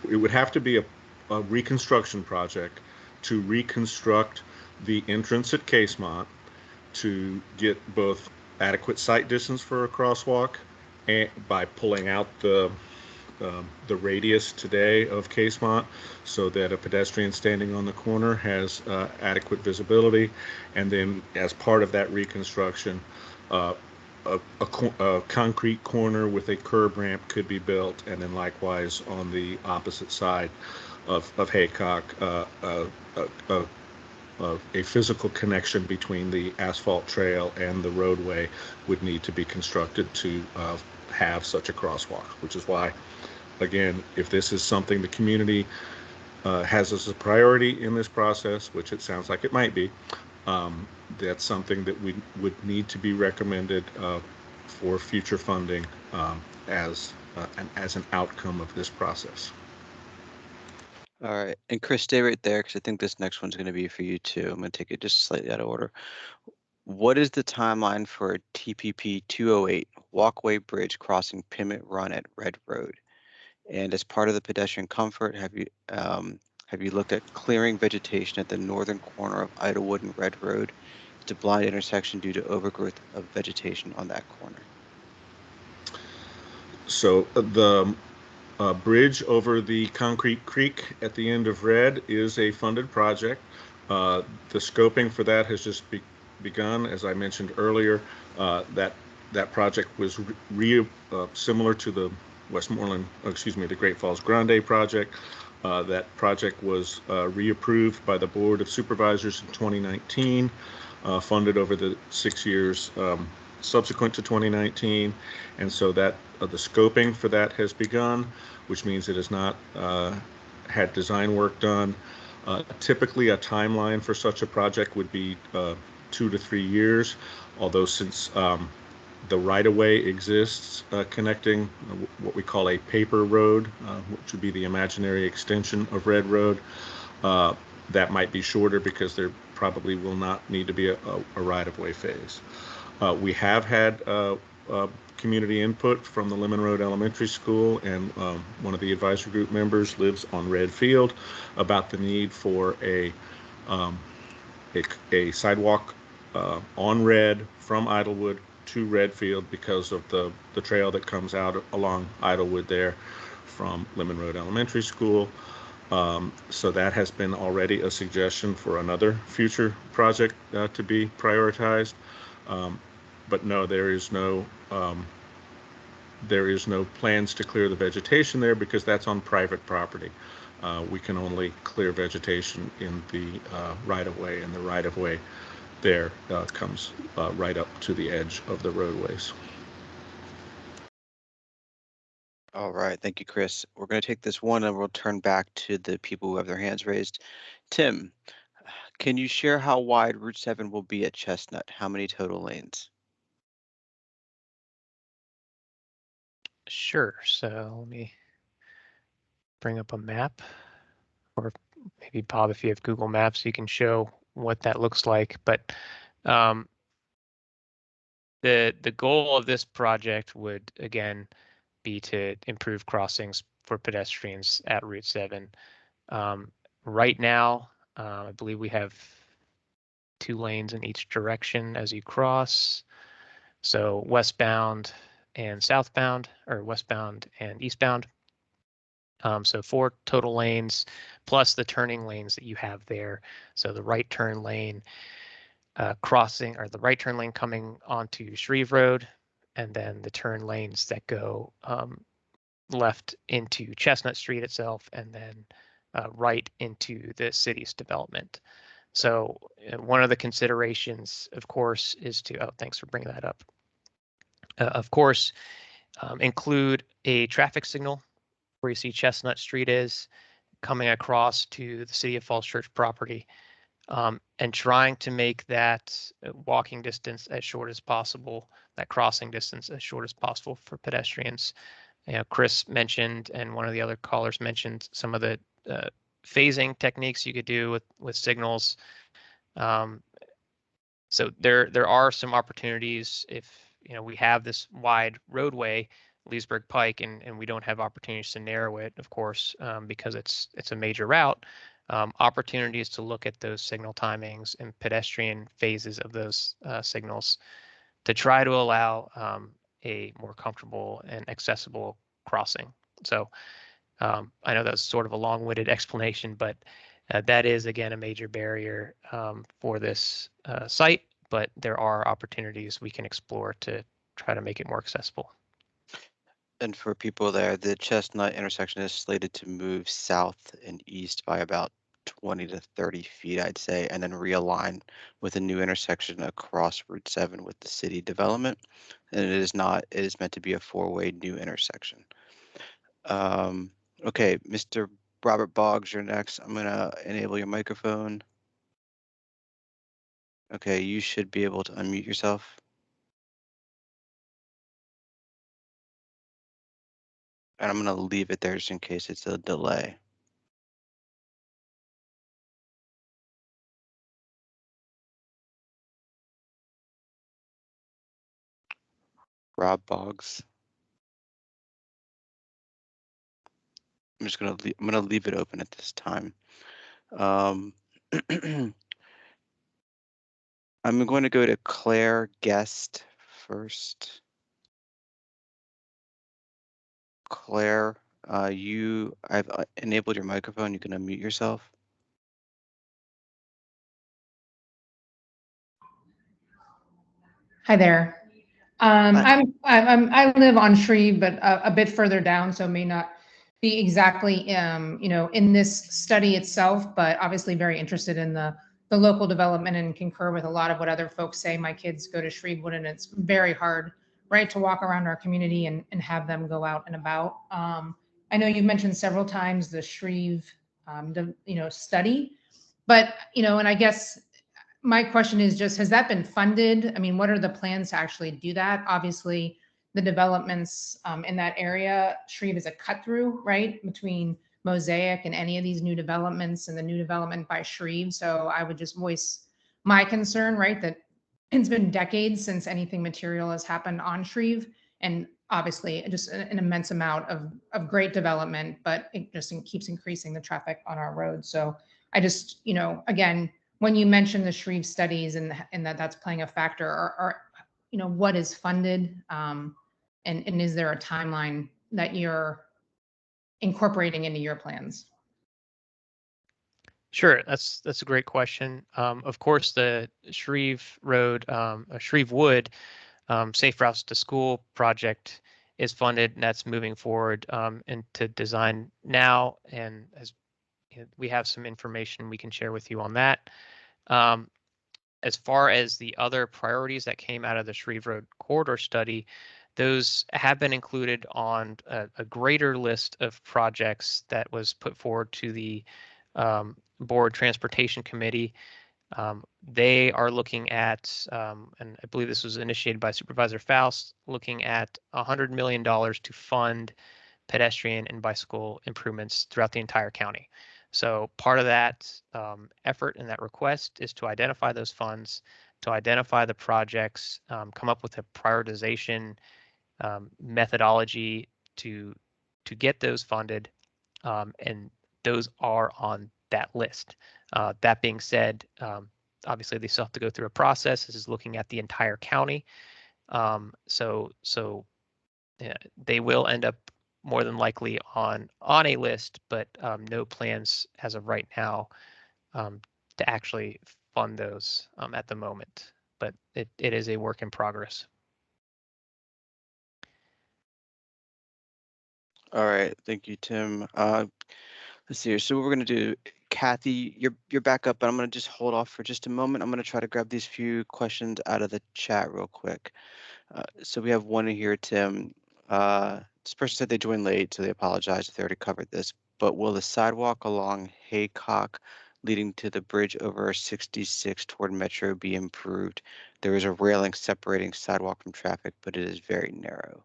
it would have to be a reconstruction project to reconstruct the entrance at Casemont to get both adequate sight distance for a crosswalk and by pulling out the radius today of Casemont so that a pedestrian standing on the corner has adequate visibility. And then as part of that reconstruction, a concrete corner with a curb ramp could be built, and then likewise on the opposite side of Haycock, a physical connection between the asphalt trail and the roadway would need to be constructed to have such a crosswalk, which is why, again, if this is something the community has as a priority in this process, which it sounds like it might be, that's something that we would need to be recommended for future funding as an outcome of this process. All right, and Chris, stay right there because I think this next one's going to be for you too. I'm going to take it just slightly out of order. What is the timeline for TPP 208 walkway bridge crossing Pimmet Run at Red Road? And as part of the pedestrian comfort, have you looked at clearing vegetation at the northern corner of Idlewood and Red Road? It's a blind intersection due to overgrowth of vegetation on that corner. So the bridge over the Concrete Creek at the end of Red is a funded project. The scoping for that has just begun. As I mentioned earlier, that project was similar to the the Great Falls Grande project. That project was reapproved by the Board of Supervisors in 2019, funded over the 6 years subsequent to 2019, and so that the scoping for that has begun, which means it has not had design work done. Typically, a timeline for such a project would be 2 to 3 years, although since the right-of-way exists connecting what we call a paper road, which would be the imaginary extension of Red Road, that might be shorter because there probably will not need to be a right-of-way phase. We have had community input from the Lemon Road Elementary School, and one of the advisory group members lives on Red Field, about the need for a sidewalk on Red from Idlewood to Redfield because of the trail that comes out along Idlewood there from Lemon Road Elementary School. So that has been already a suggestion for another future project to be prioritized. But no, there is no plans to clear the vegetation there because that's on private property. We can only clear vegetation in the right-of-way, and the right-of-way there comes right up to the edge of the roadways. All right, thank you, Chris. We're going to take this one and we'll turn back to the people who have their hands raised. Tim, can you share how wide Route 7 will be at Chestnut? How many total lanes? Sure. So let me bring up a map, or maybe Bob, if you have Google Maps, you can show what that looks like. But the goal of this project would again be to improve crossings for pedestrians at Route 7. Right now, I believe we have 2 lanes in each direction as you cross. So westbound and southbound, or westbound and eastbound. So 4 total lanes plus the turning lanes that you have there. So the right turn lane crossing, or the right turn lane coming onto Shreve Road, and then the turn lanes that go left into Chestnut Street itself, and then right into the city's development. So one of the considerations, of course, is to, oh, thanks for bringing that up. Of course, include a traffic signal where you see Chestnut Street is coming across to the City of Falls Church property, and trying to make that walking distance as short as possible, that crossing distance as short as possible for pedestrians. You know, Chris mentioned, and one of the other callers mentioned, some of the phasing techniques you could do with signals. So there are some opportunities if, you know, we have this wide roadway, Leesburg Pike, and we don't have opportunities to narrow it, of course, because it's a major route. Opportunities to look at those signal timings and pedestrian phases of those signals to try to allow a more comfortable and accessible crossing. So I know that's sort of a long-winded explanation, but that is, again, a major barrier for this site, but there are opportunities we can explore to try to make it more accessible. And for people there, the Chestnut intersection is slated to move south and east by about 20 to 30 feet, I'd say, and then realign with a new intersection across Route 7 with the city development. And it is meant to be a 4-way new intersection. Okay, Mr. Robert Boggs, you're next. I'm gonna enable your microphone. Okay, you should be able to unmute yourself. And I'm going to leave it there just in case it's a delay. Rob Boggs. I'm gonna leave it open at this time. I'm going to go to Claire Guest first. Claire, I've enabled your microphone. You can unmute yourself. Hi there. I live on Shreve, but a bit further down, so may not be exactly, in this study itself, but obviously very interested in the local development and concur with a lot of what other folks say. My kids go to Shrevewood, and it's very hard, right, to walk around our community and have them go out and about. I know you've mentioned several times the Shreve, study, but, and I guess my question is just, has that been funded? I mean, what are the plans to actually do that? Obviously, the developments in that area, Shreve is a cut through, right, between Mosaic and any of these new developments and the new development by Shreve. So I would just voice my concern, right, that it's been decades since anything material has happened on Shreve. And obviously, just an immense amount of great development, but it just keeps increasing the traffic on our roads. So I just, again, when you mention the Shreve studies and that's playing a factor, or what is funded, and is there a timeline that you're incorporating into your plans? Sure, that's a great question. Of course, the Shreve Road, Shreve Wood Safe Routes to School project is funded, and that's moving forward into design now. And as we have some information we can share with you on that. As far as the other priorities that came out of the Shreve Road Corridor study, those have been included on a greater list of projects that was put forward to the Board Transportation Committee. They are looking at, and I believe this was initiated by Supervisor Faust, looking at $100 million to fund pedestrian and bicycle improvements throughout the entire county. So part of that effort and that request is to identify those funds, to identify the projects, come up with a prioritization methodology to get those funded, and those are on that list. That being said, obviously they still have to go through a process. This is looking at the entire county. So they will end up more than likely on a list, but no plans as of right now to actually fund those at the moment. But it is a work in progress. All right, thank you, Tim. Let's see here. So what we're going to do, Kathy, you're back up, but I'm going to just hold off for just a moment. I'm going to try to grab these few questions out of the chat real quick. So we have one here, Tim. This person said they joined late, so they apologize if they already covered this. But will the sidewalk along Haycock leading to the bridge over 66 toward Metro be improved? There is a railing separating sidewalk from traffic, but it is very narrow.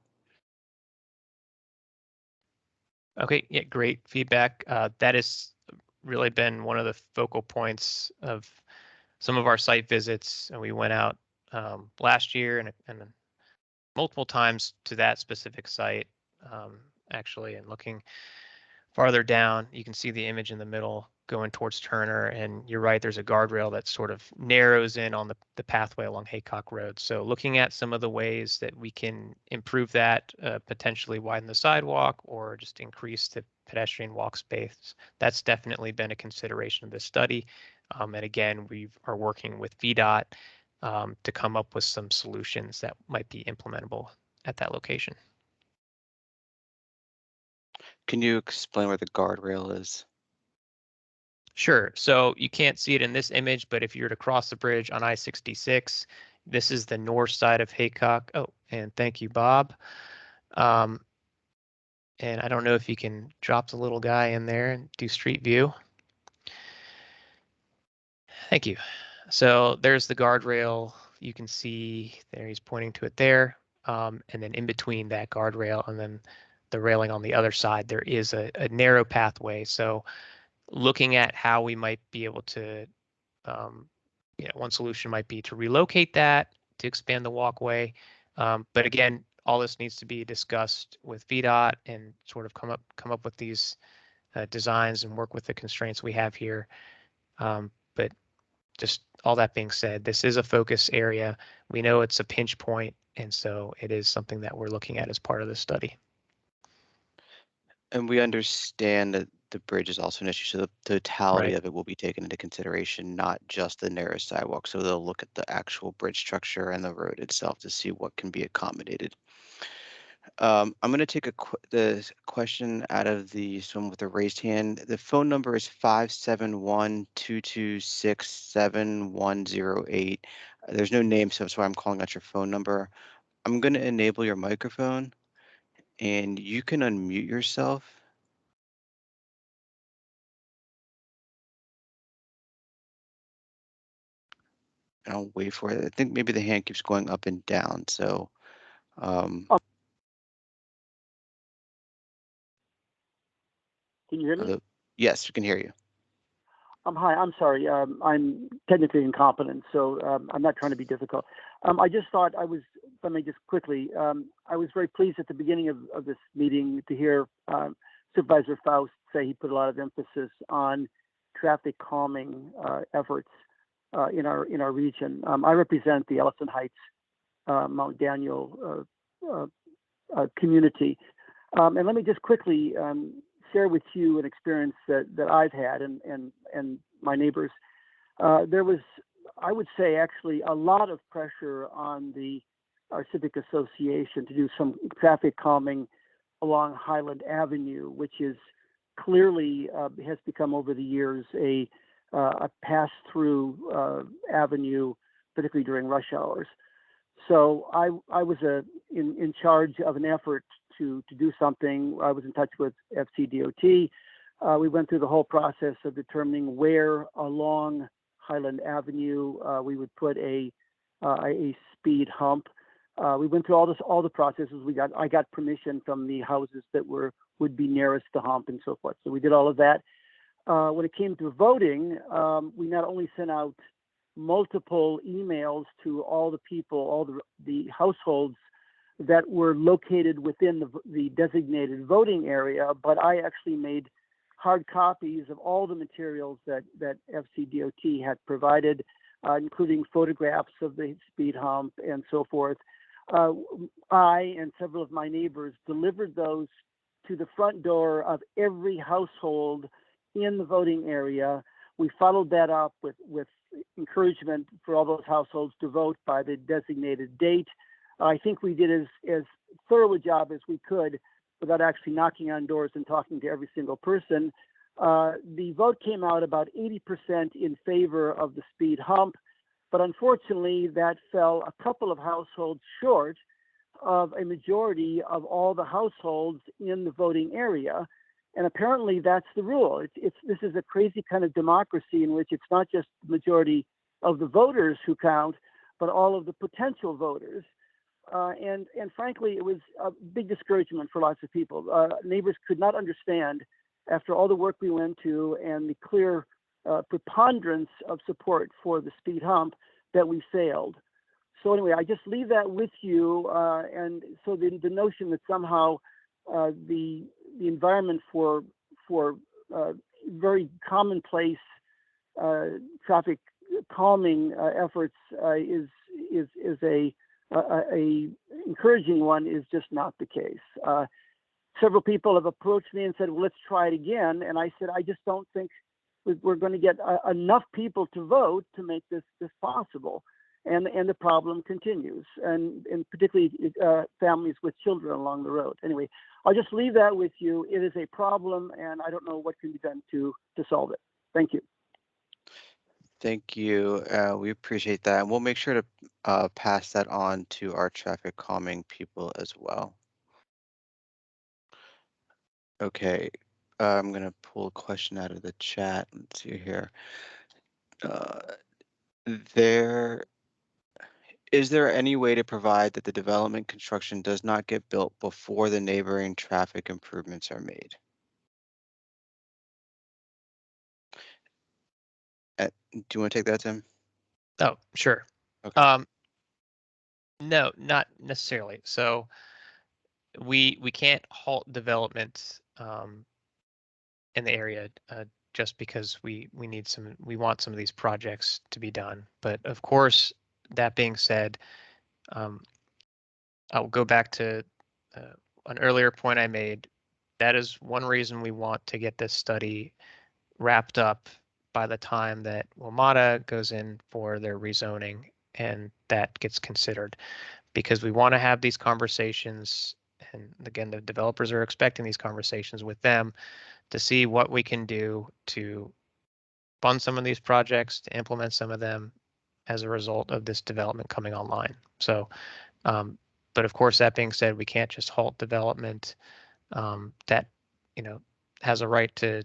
Okay, yeah, great feedback. That has really been one of the focal points of some of our site visits. And we went out last year and multiple times to that specific site, actually, and looking farther down, you can see the image in the middle going towards Turner, and you're right, there's a guardrail that sort of narrows in on the pathway along Haycock Road. So looking at some of the ways that we can improve that, potentially widen the sidewalk or just increase the pedestrian walk space, that's definitely been a consideration of this study. And again, we are working with VDOT to come up with some solutions that might be implementable at that location. Can you explain where the guardrail is? Sure. So you can't see it in this image, but if you were to cross the bridge on I-66, this is the north side of Haycock. Oh, and thank you, Bob. And I don't know if you can drop the little guy in there and do street view. Thank you. So there's the guardrail. You can see there, he's pointing to it there. And then in between that guardrail and then the railing on the other side, there is a narrow pathway. So looking at how we might be able to, one solution might be to relocate that to expand the walkway. But again, all this needs to be discussed with VDOT and sort of come up with these designs and work with the constraints we have here. But just all that being said, this is a focus area. We know it's a pinch point, and so it is something that we're looking at as part of the study. And we understand that the bridge is also an issue, so the totality Right. of it will be taken into consideration, not just the narrow sidewalk. So they'll look at the actual bridge structure and the road itself to see what can be accommodated. I'm going to take the question out of the one with the raised hand. The phone number is 571-226-7108. There's no name, so that's why I'm calling out your phone number. I'm going to enable your microphone, and you can unmute yourself. And I'll wait for it. I think maybe the hand keeps going up and down, so. Can you hear me? Yes, we can hear you. Hi, I'm sorry. I'm technically incompetent, so I'm not trying to be difficult. I just thought let me just quickly, I was very pleased at the beginning of this meeting to hear Supervisor Faust say he put a lot of emphasis on traffic calming efforts in our region. I represent the Ellison Heights, Mount Daniel community. And let me just quickly share with you an experience that I've had and my neighbors. There was, I would say, actually a lot of pressure on our civic association to do some traffic calming along Highland Avenue, which is clearly has become over the years a pass-through avenue, particularly during rush hours. So I was in charge of an effort to do something. I was in touch with FCDOT. We went through the whole process of determining where along Highland Avenue we would put a speed hump. We went through all the processes. I got permission from the houses that would be nearest the hump and so forth. So we did all of that. When it came to voting, we not only sent out multiple emails to all the people, all the households that were located within the designated voting area, but I actually made hard copies of all the materials that FCDOT had provided, including photographs of the speed hump and so forth. I and several of my neighbors delivered those to the front door of every household in the voting area. We followed that up with encouragement for all those households to vote by the designated date. I think we did as thorough a job as we could without actually knocking on doors and talking to every single person. The vote came out about 80% in favor of the speed hump, but unfortunately that fell a couple of households short of a majority of all the households in the voting area. And apparently that's the rule. This is a crazy kind of democracy in which it's not just the majority of the voters who count, but all of the potential voters. And frankly, it was a big discouragement for lots of people. Neighbors could not understand, after all the work we went to and the clear preponderance of support for the speed hump, that we failed. So anyway, I just leave that with you. And so the notion that somehow the environment for very commonplace traffic calming efforts is a encouraging one is just not the case. Several people have approached me and said, well, let's try it again. And I said, I just don't think we're going to get enough people to vote to make this possible. And the problem continues, and particularly families with children along the road. Anyway, I'll just leave that with you. It is a problem, and I don't know what can be done to solve it. Thank you. Thank you. We appreciate that. And we'll make sure to pass that on to our traffic calming people as well. Okay, I'm going to pull a question out of the chat. Let's see here. Is there any way to provide that the development construction does not get built before the neighboring traffic improvements are made? Do you want to take that, Tim? Oh, sure. Okay. No, not necessarily. So we can't halt development in the area just because we want some of these projects to be done. But of course, that being said, I'll go back to an earlier point I made. That is one reason we want to get this study wrapped up by the time that WMATA goes in for their rezoning and that gets considered, because we want to have these conversations. And again, the developers are expecting these conversations with them to see what we can do to fund some of these projects, to implement some of them as a result of this development coming online. So, but of course, that being said, we can't just halt development that, has a right to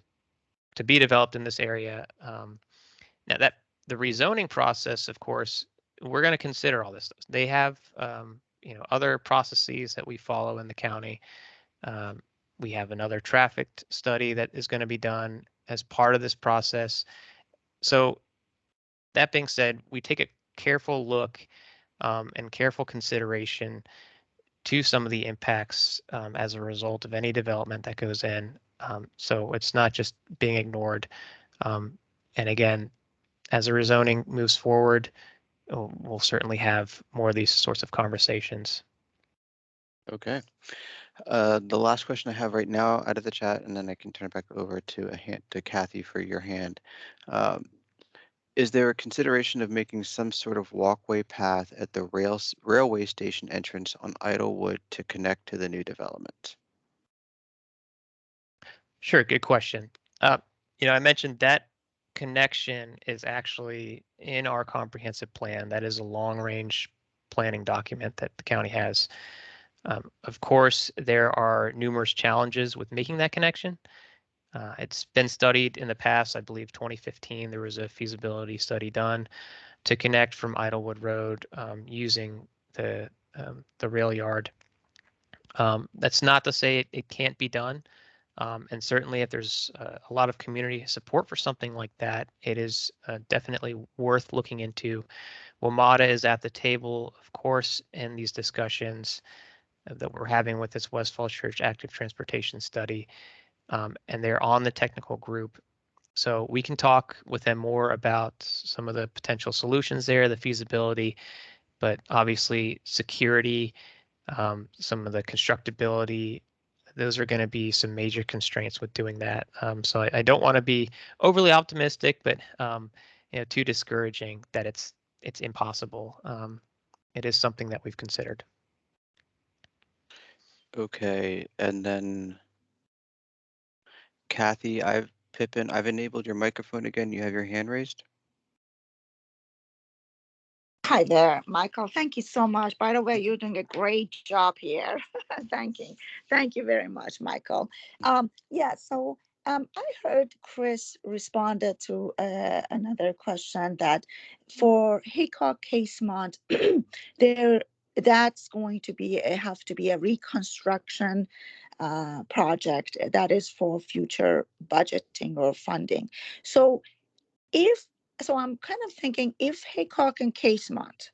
be developed in this area. Now that the rezoning process, of course, we're going to consider all this stuff. They have, other processes that we follow in the county. We have another traffic study that is going to be done as part of this process. So that being said, we take a careful look and careful consideration to some of the impacts as a result of any development that goes in. So it's not just being ignored. And again, as the rezoning moves forward, we'll certainly have more of these sorts of conversations. Okay. The last question I have right now out of the chat, and then I can turn it back over to Kathy for your hand. Is there a consideration of making some sort of walkway path at the railway station entrance on Idlewood to connect to the new development? Sure, good question. I mentioned that connection is actually in our comprehensive plan. That is a long-range planning document that the county has. Of course, there are numerous challenges with making that connection. It's been studied in the past. I believe 2015, there was a feasibility study done to connect from Idlewood Road using the rail yard. That's not to say it can't be done. And certainly if there's a lot of community support for something like that, it is definitely worth looking into. WMATA is at the table, of course, in these discussions that we're having with this Westfall Church Active Transportation Study, and they're on the technical group. So we can talk with them more about some of the potential solutions there, the feasibility, but obviously security, some of the constructability, those are going to be some major constraints with doing that. So I don't want to be overly optimistic, but too discouraging that it's impossible. It is something that we've considered. Okay, and then Kathy, Pippin, I've enabled your microphone again. You have your hand raised. Hi there, Michael. Thank you so much. By the way, you're doing a great job here. Thank you very much, Michael. So I heard Chris responded to another question that for Haycock Casemont, that's going to have to be a reconstruction project that is for future budgeting or funding. So I'm kind of thinking if Haycock and Casemont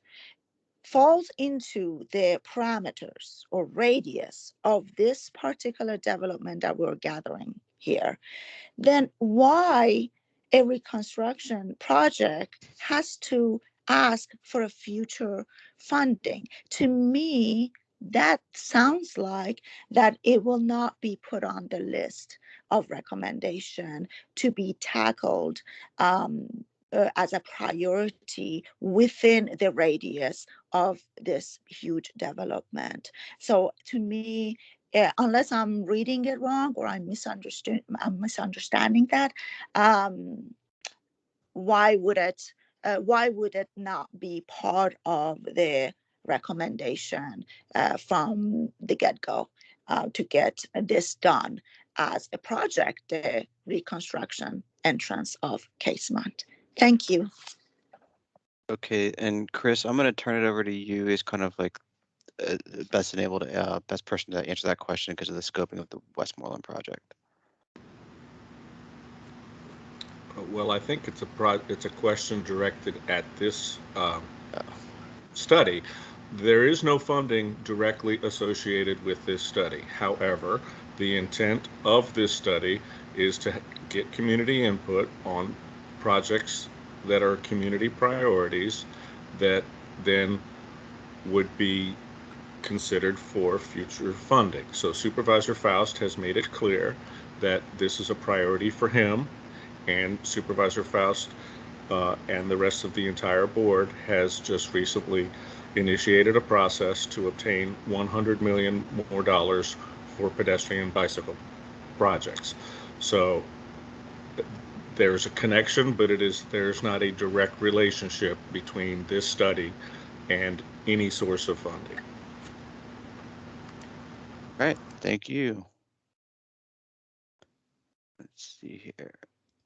falls into the parameters or radius of this particular development that we're gathering here, then why a reconstruction project has to ask for a future funding? To me, that sounds like that it will not be put on the list of recommendation to be tackled as a priority within the radius of this huge development. So to me, unless I'm reading it wrong or I'm misunderstanding that, why would it not be part of the recommendation from the get-go to get this done as a project, the reconstruction entrance of Casemont? Thank you. Okay, and Chris, I'm going to turn it over to you as kind of like best person to answer that question because of the scoping of the Westmoreland project. Well, I think it's a question directed at this study. There is no funding directly associated with this study. However, the intent of this study is to get community input on projects that are community priorities that then would be considered for future funding. So Supervisor Faust has made it clear that this is a priority for him, and Supervisor Faust and the rest of the entire board has just recently initiated a process to obtain $100 million more for pedestrian bicycle projects. So there's a connection, but there's not a direct relationship between this study and any source of funding. All right, thank you. Let's see here.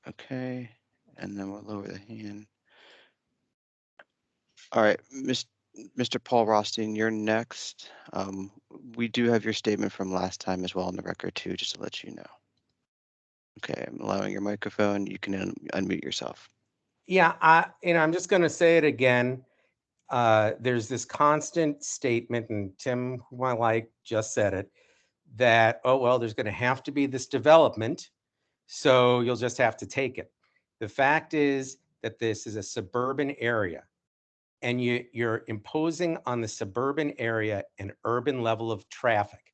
Okay, and then we'll lower the hand. All right, Mr. Paul Rothstein, you're next. We do have your statement from last time as well on the record too, just to let you know. Okay, I'm allowing your microphone. You can unmute yourself. Yeah, I'm just going to say it again. There's this constant statement, and Tim, who I like, just said it, that, oh, well, there's going to have to be this development, so you'll just have to take it. The fact is that this is a suburban area, and you're imposing on the suburban area an urban level of traffic.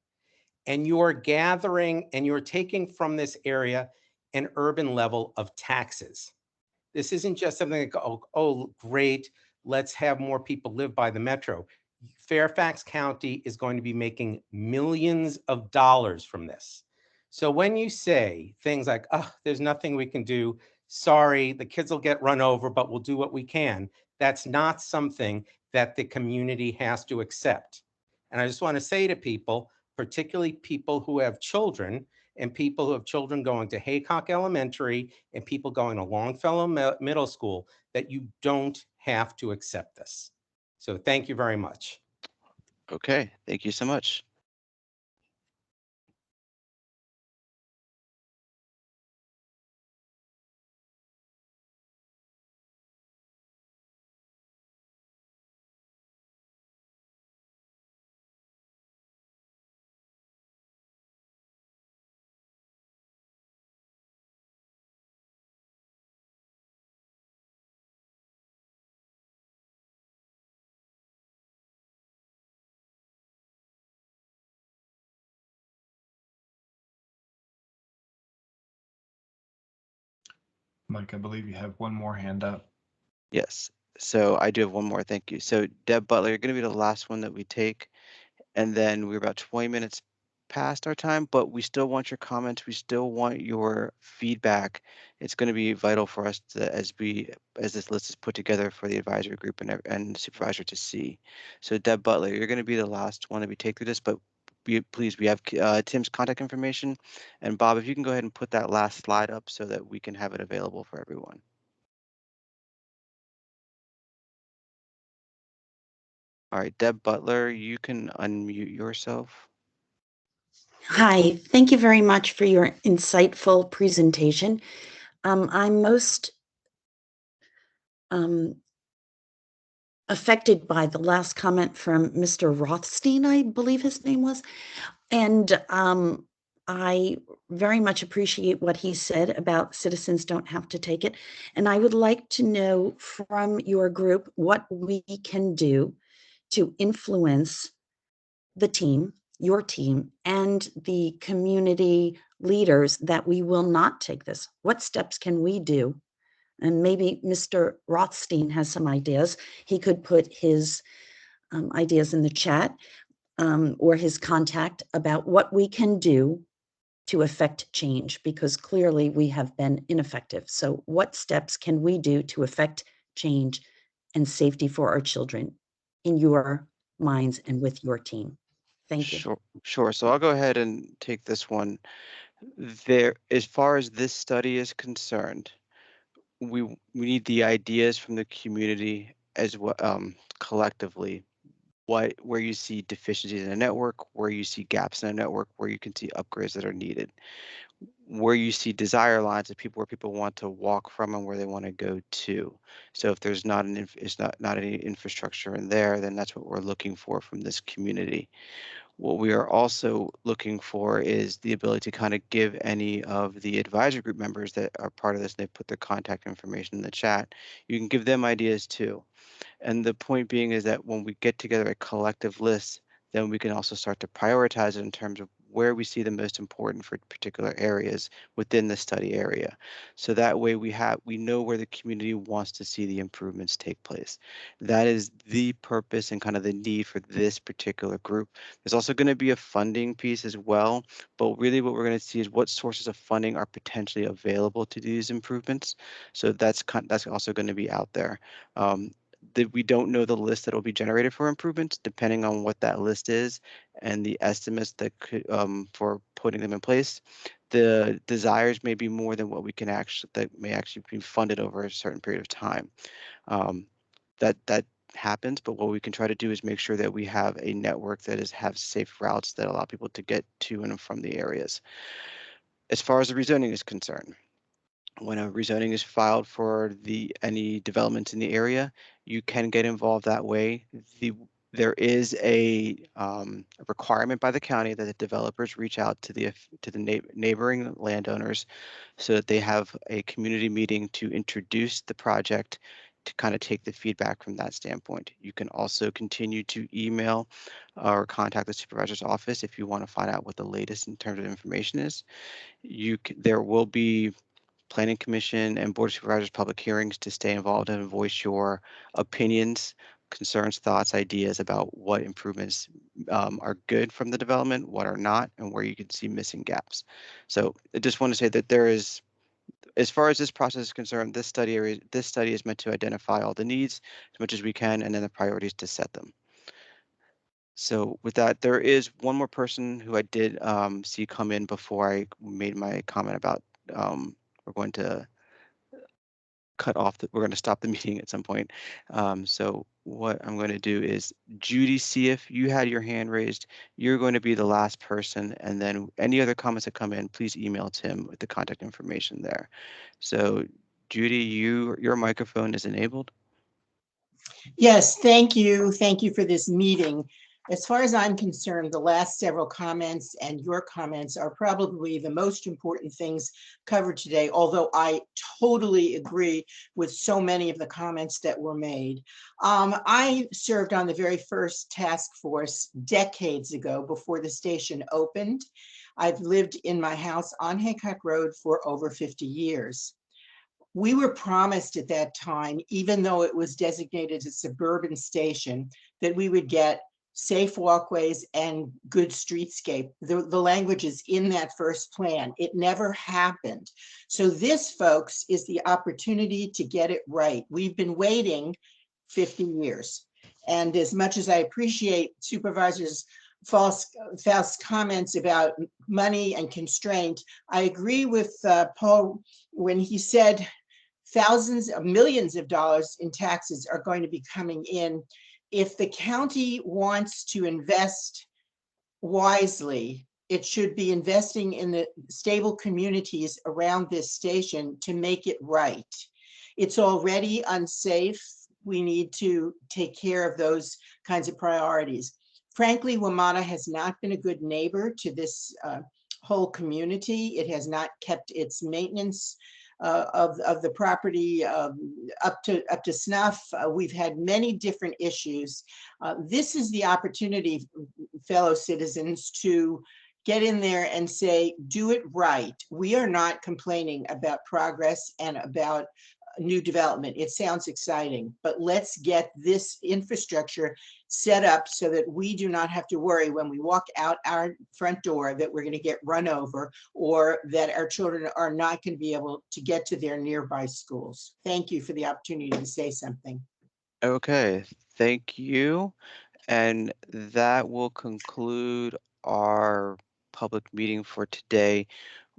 And you're gathering and you're taking from this area an urban level of taxes. This isn't just something like, oh, great, let's have more people live by the metro. Fairfax County is going to be making millions of dollars from this. So when you say things like, oh, there's nothing we can do, sorry, the kids will get run over, but we'll do what we can, that's not something that the community has to accept. And I just want to say to people, particularly people who have children and people who have children going to Haycock Elementary and people going to Longfellow Middle School, that you don't have to accept this. So thank you very much. Okay, thank you so much. Mike, I believe you have one more hand up. Yes, so I do have one more, thank you. So Deb Butler, you're going to be the last one that we take. And then we're about 20 minutes past our time, but we still want your comments. We still want your feedback. It's going to be vital for us to, as this list is put together for the advisory group and the supervisor to see. So Deb Butler, you're going to be the last one that we take through this, but please, we have Tim's contact information. And Bob, if you can go ahead and put that last slide up so that we can have it available for everyone. All right, Deb Butler, you can unmute yourself. Hi, thank you very much for your insightful presentation. I'm most affected by the last comment from Mr. Rothstein, I believe his name was. And I very much appreciate what he said about citizens don't have to take it. And I would like to know from your group what we can do to influence the team, your team, and the community leaders that we will not take this. What steps can we do? And maybe Mr. Rothstein has some ideas. He could put his ideas in the chat or his contact about what we can do to affect change, because clearly we have been ineffective. So what steps can we do to affect change and safety for our children in your minds and with your team? Thank you. Sure. So I'll go ahead and take this one. As far as this study is concerned, we need the ideas from the community as well, collectively, where you see deficiencies in a network, where you see gaps in a network, where you can see upgrades that are needed, where you see desire lines of people, where people want to walk from and where they want to go to. So if there's not not any infrastructure in there, then that's what we're looking for from this community. What we are also looking for is the ability to kind of give any of the advisory group members that are part of this, and they put their contact information in the chat. You can give them ideas too. And the point being is that when we get together a collective list, then we can also start to prioritize it in terms of where we see the most important for particular areas within the study area. So that way we know where the community wants to see the improvements take place. That is the purpose and kind of the need for this particular group. There's also going to be a funding piece as well, but really what we're going to see is what sources of funding are potentially available to do these improvements. So that's also going to be out there. That we don't know the list that will be generated for improvements, depending on what that list is and the estimates that could for putting them in place. The desires may be more than what we can that may actually be funded over a certain period of time. That happens, but what we can try to do is make sure that we have a network that have safe routes that allow people to get to and from the areas. As far as the rezoning is concerned, when a rezoning is filed for any developments in the area, you can get involved that way. There is a requirement by the county that the developers reach out to the neighboring landowners so that they have a community meeting to introduce the project, to kind of take the feedback from that standpoint. You can also continue to email or contact the supervisor's office if you want to find out what the latest in terms of information is. There will be Planning Commission and Board of Supervisors public hearings to stay involved and voice your opinions, concerns, thoughts, ideas about what improvements are good from the development, what are not, and where you can see missing gaps. So I just want to say that there is, as far as this process is concerned, this study is meant to identify all the needs as much as we can, and then the priorities to set them. So with that, there is one more person who I did see come in before I made my comment about we're going to we're going to stop the meeting at some point. So what I'm going to do is, Judy, see if you had your hand raised. You're going to be the last person, and then any other comments that come in, please email Tim with the contact information there. So Judy, your microphone is enabled. Yes, thank you. Thank you for this meeting. As far as I'm concerned, the last several comments and your comments are probably the most important things covered today, although I totally agree with so many of the comments that were made. I served on the very first task force decades ago before the station opened. I've lived in my house on Haycock Road for over 50 years. We were promised at that time, even though it was designated a suburban station, that we would get safe walkways and good streetscape. The language is in that first plan. It never happened. So this, folks, is the opportunity to get it right. We've been waiting 50 years. And as much as I appreciate Supervisor's false comments about money and constraint, I agree with Paul when he said thousands of millions of dollars in taxes are going to be coming in. If the county wants to invest wisely, it should be investing in the stable communities around this station to make it right. It's already unsafe. We need to take care of those kinds of priorities. Frankly, WMATA has not been a good neighbor to this whole community. It has not kept its maintenance of the property up to snuff. We've had many different issues. This is the opportunity, fellow citizens, to get in there and say, do it right. We are not complaining about progress and about new development. It sounds exciting, but let's get this infrastructure set up so that we do not have to worry when we walk out our front door that we're going to get run over or that our children are not going to be able to get to their nearby schools. Thank you for the opportunity to say something. Okay, thank you. And that will conclude our public meeting for today.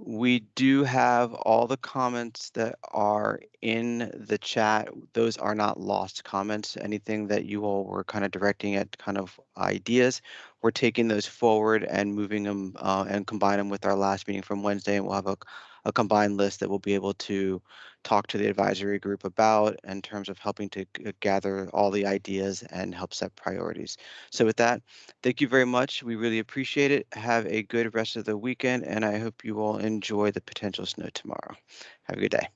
We do have all the comments that are in the chat. Those are not lost comments. Anything that you all were kind of directing at kind of ideas, we're taking those forward and moving them and combine them with our last meeting from Wednesday, and we'll have a combined list that we'll be able to talk to the advisory group about in terms of helping to gather all the ideas and help set priorities. So with that, thank you very much. We really appreciate it. Have a good rest of the weekend, and I hope you all enjoy the potential snow tomorrow. Have a good day.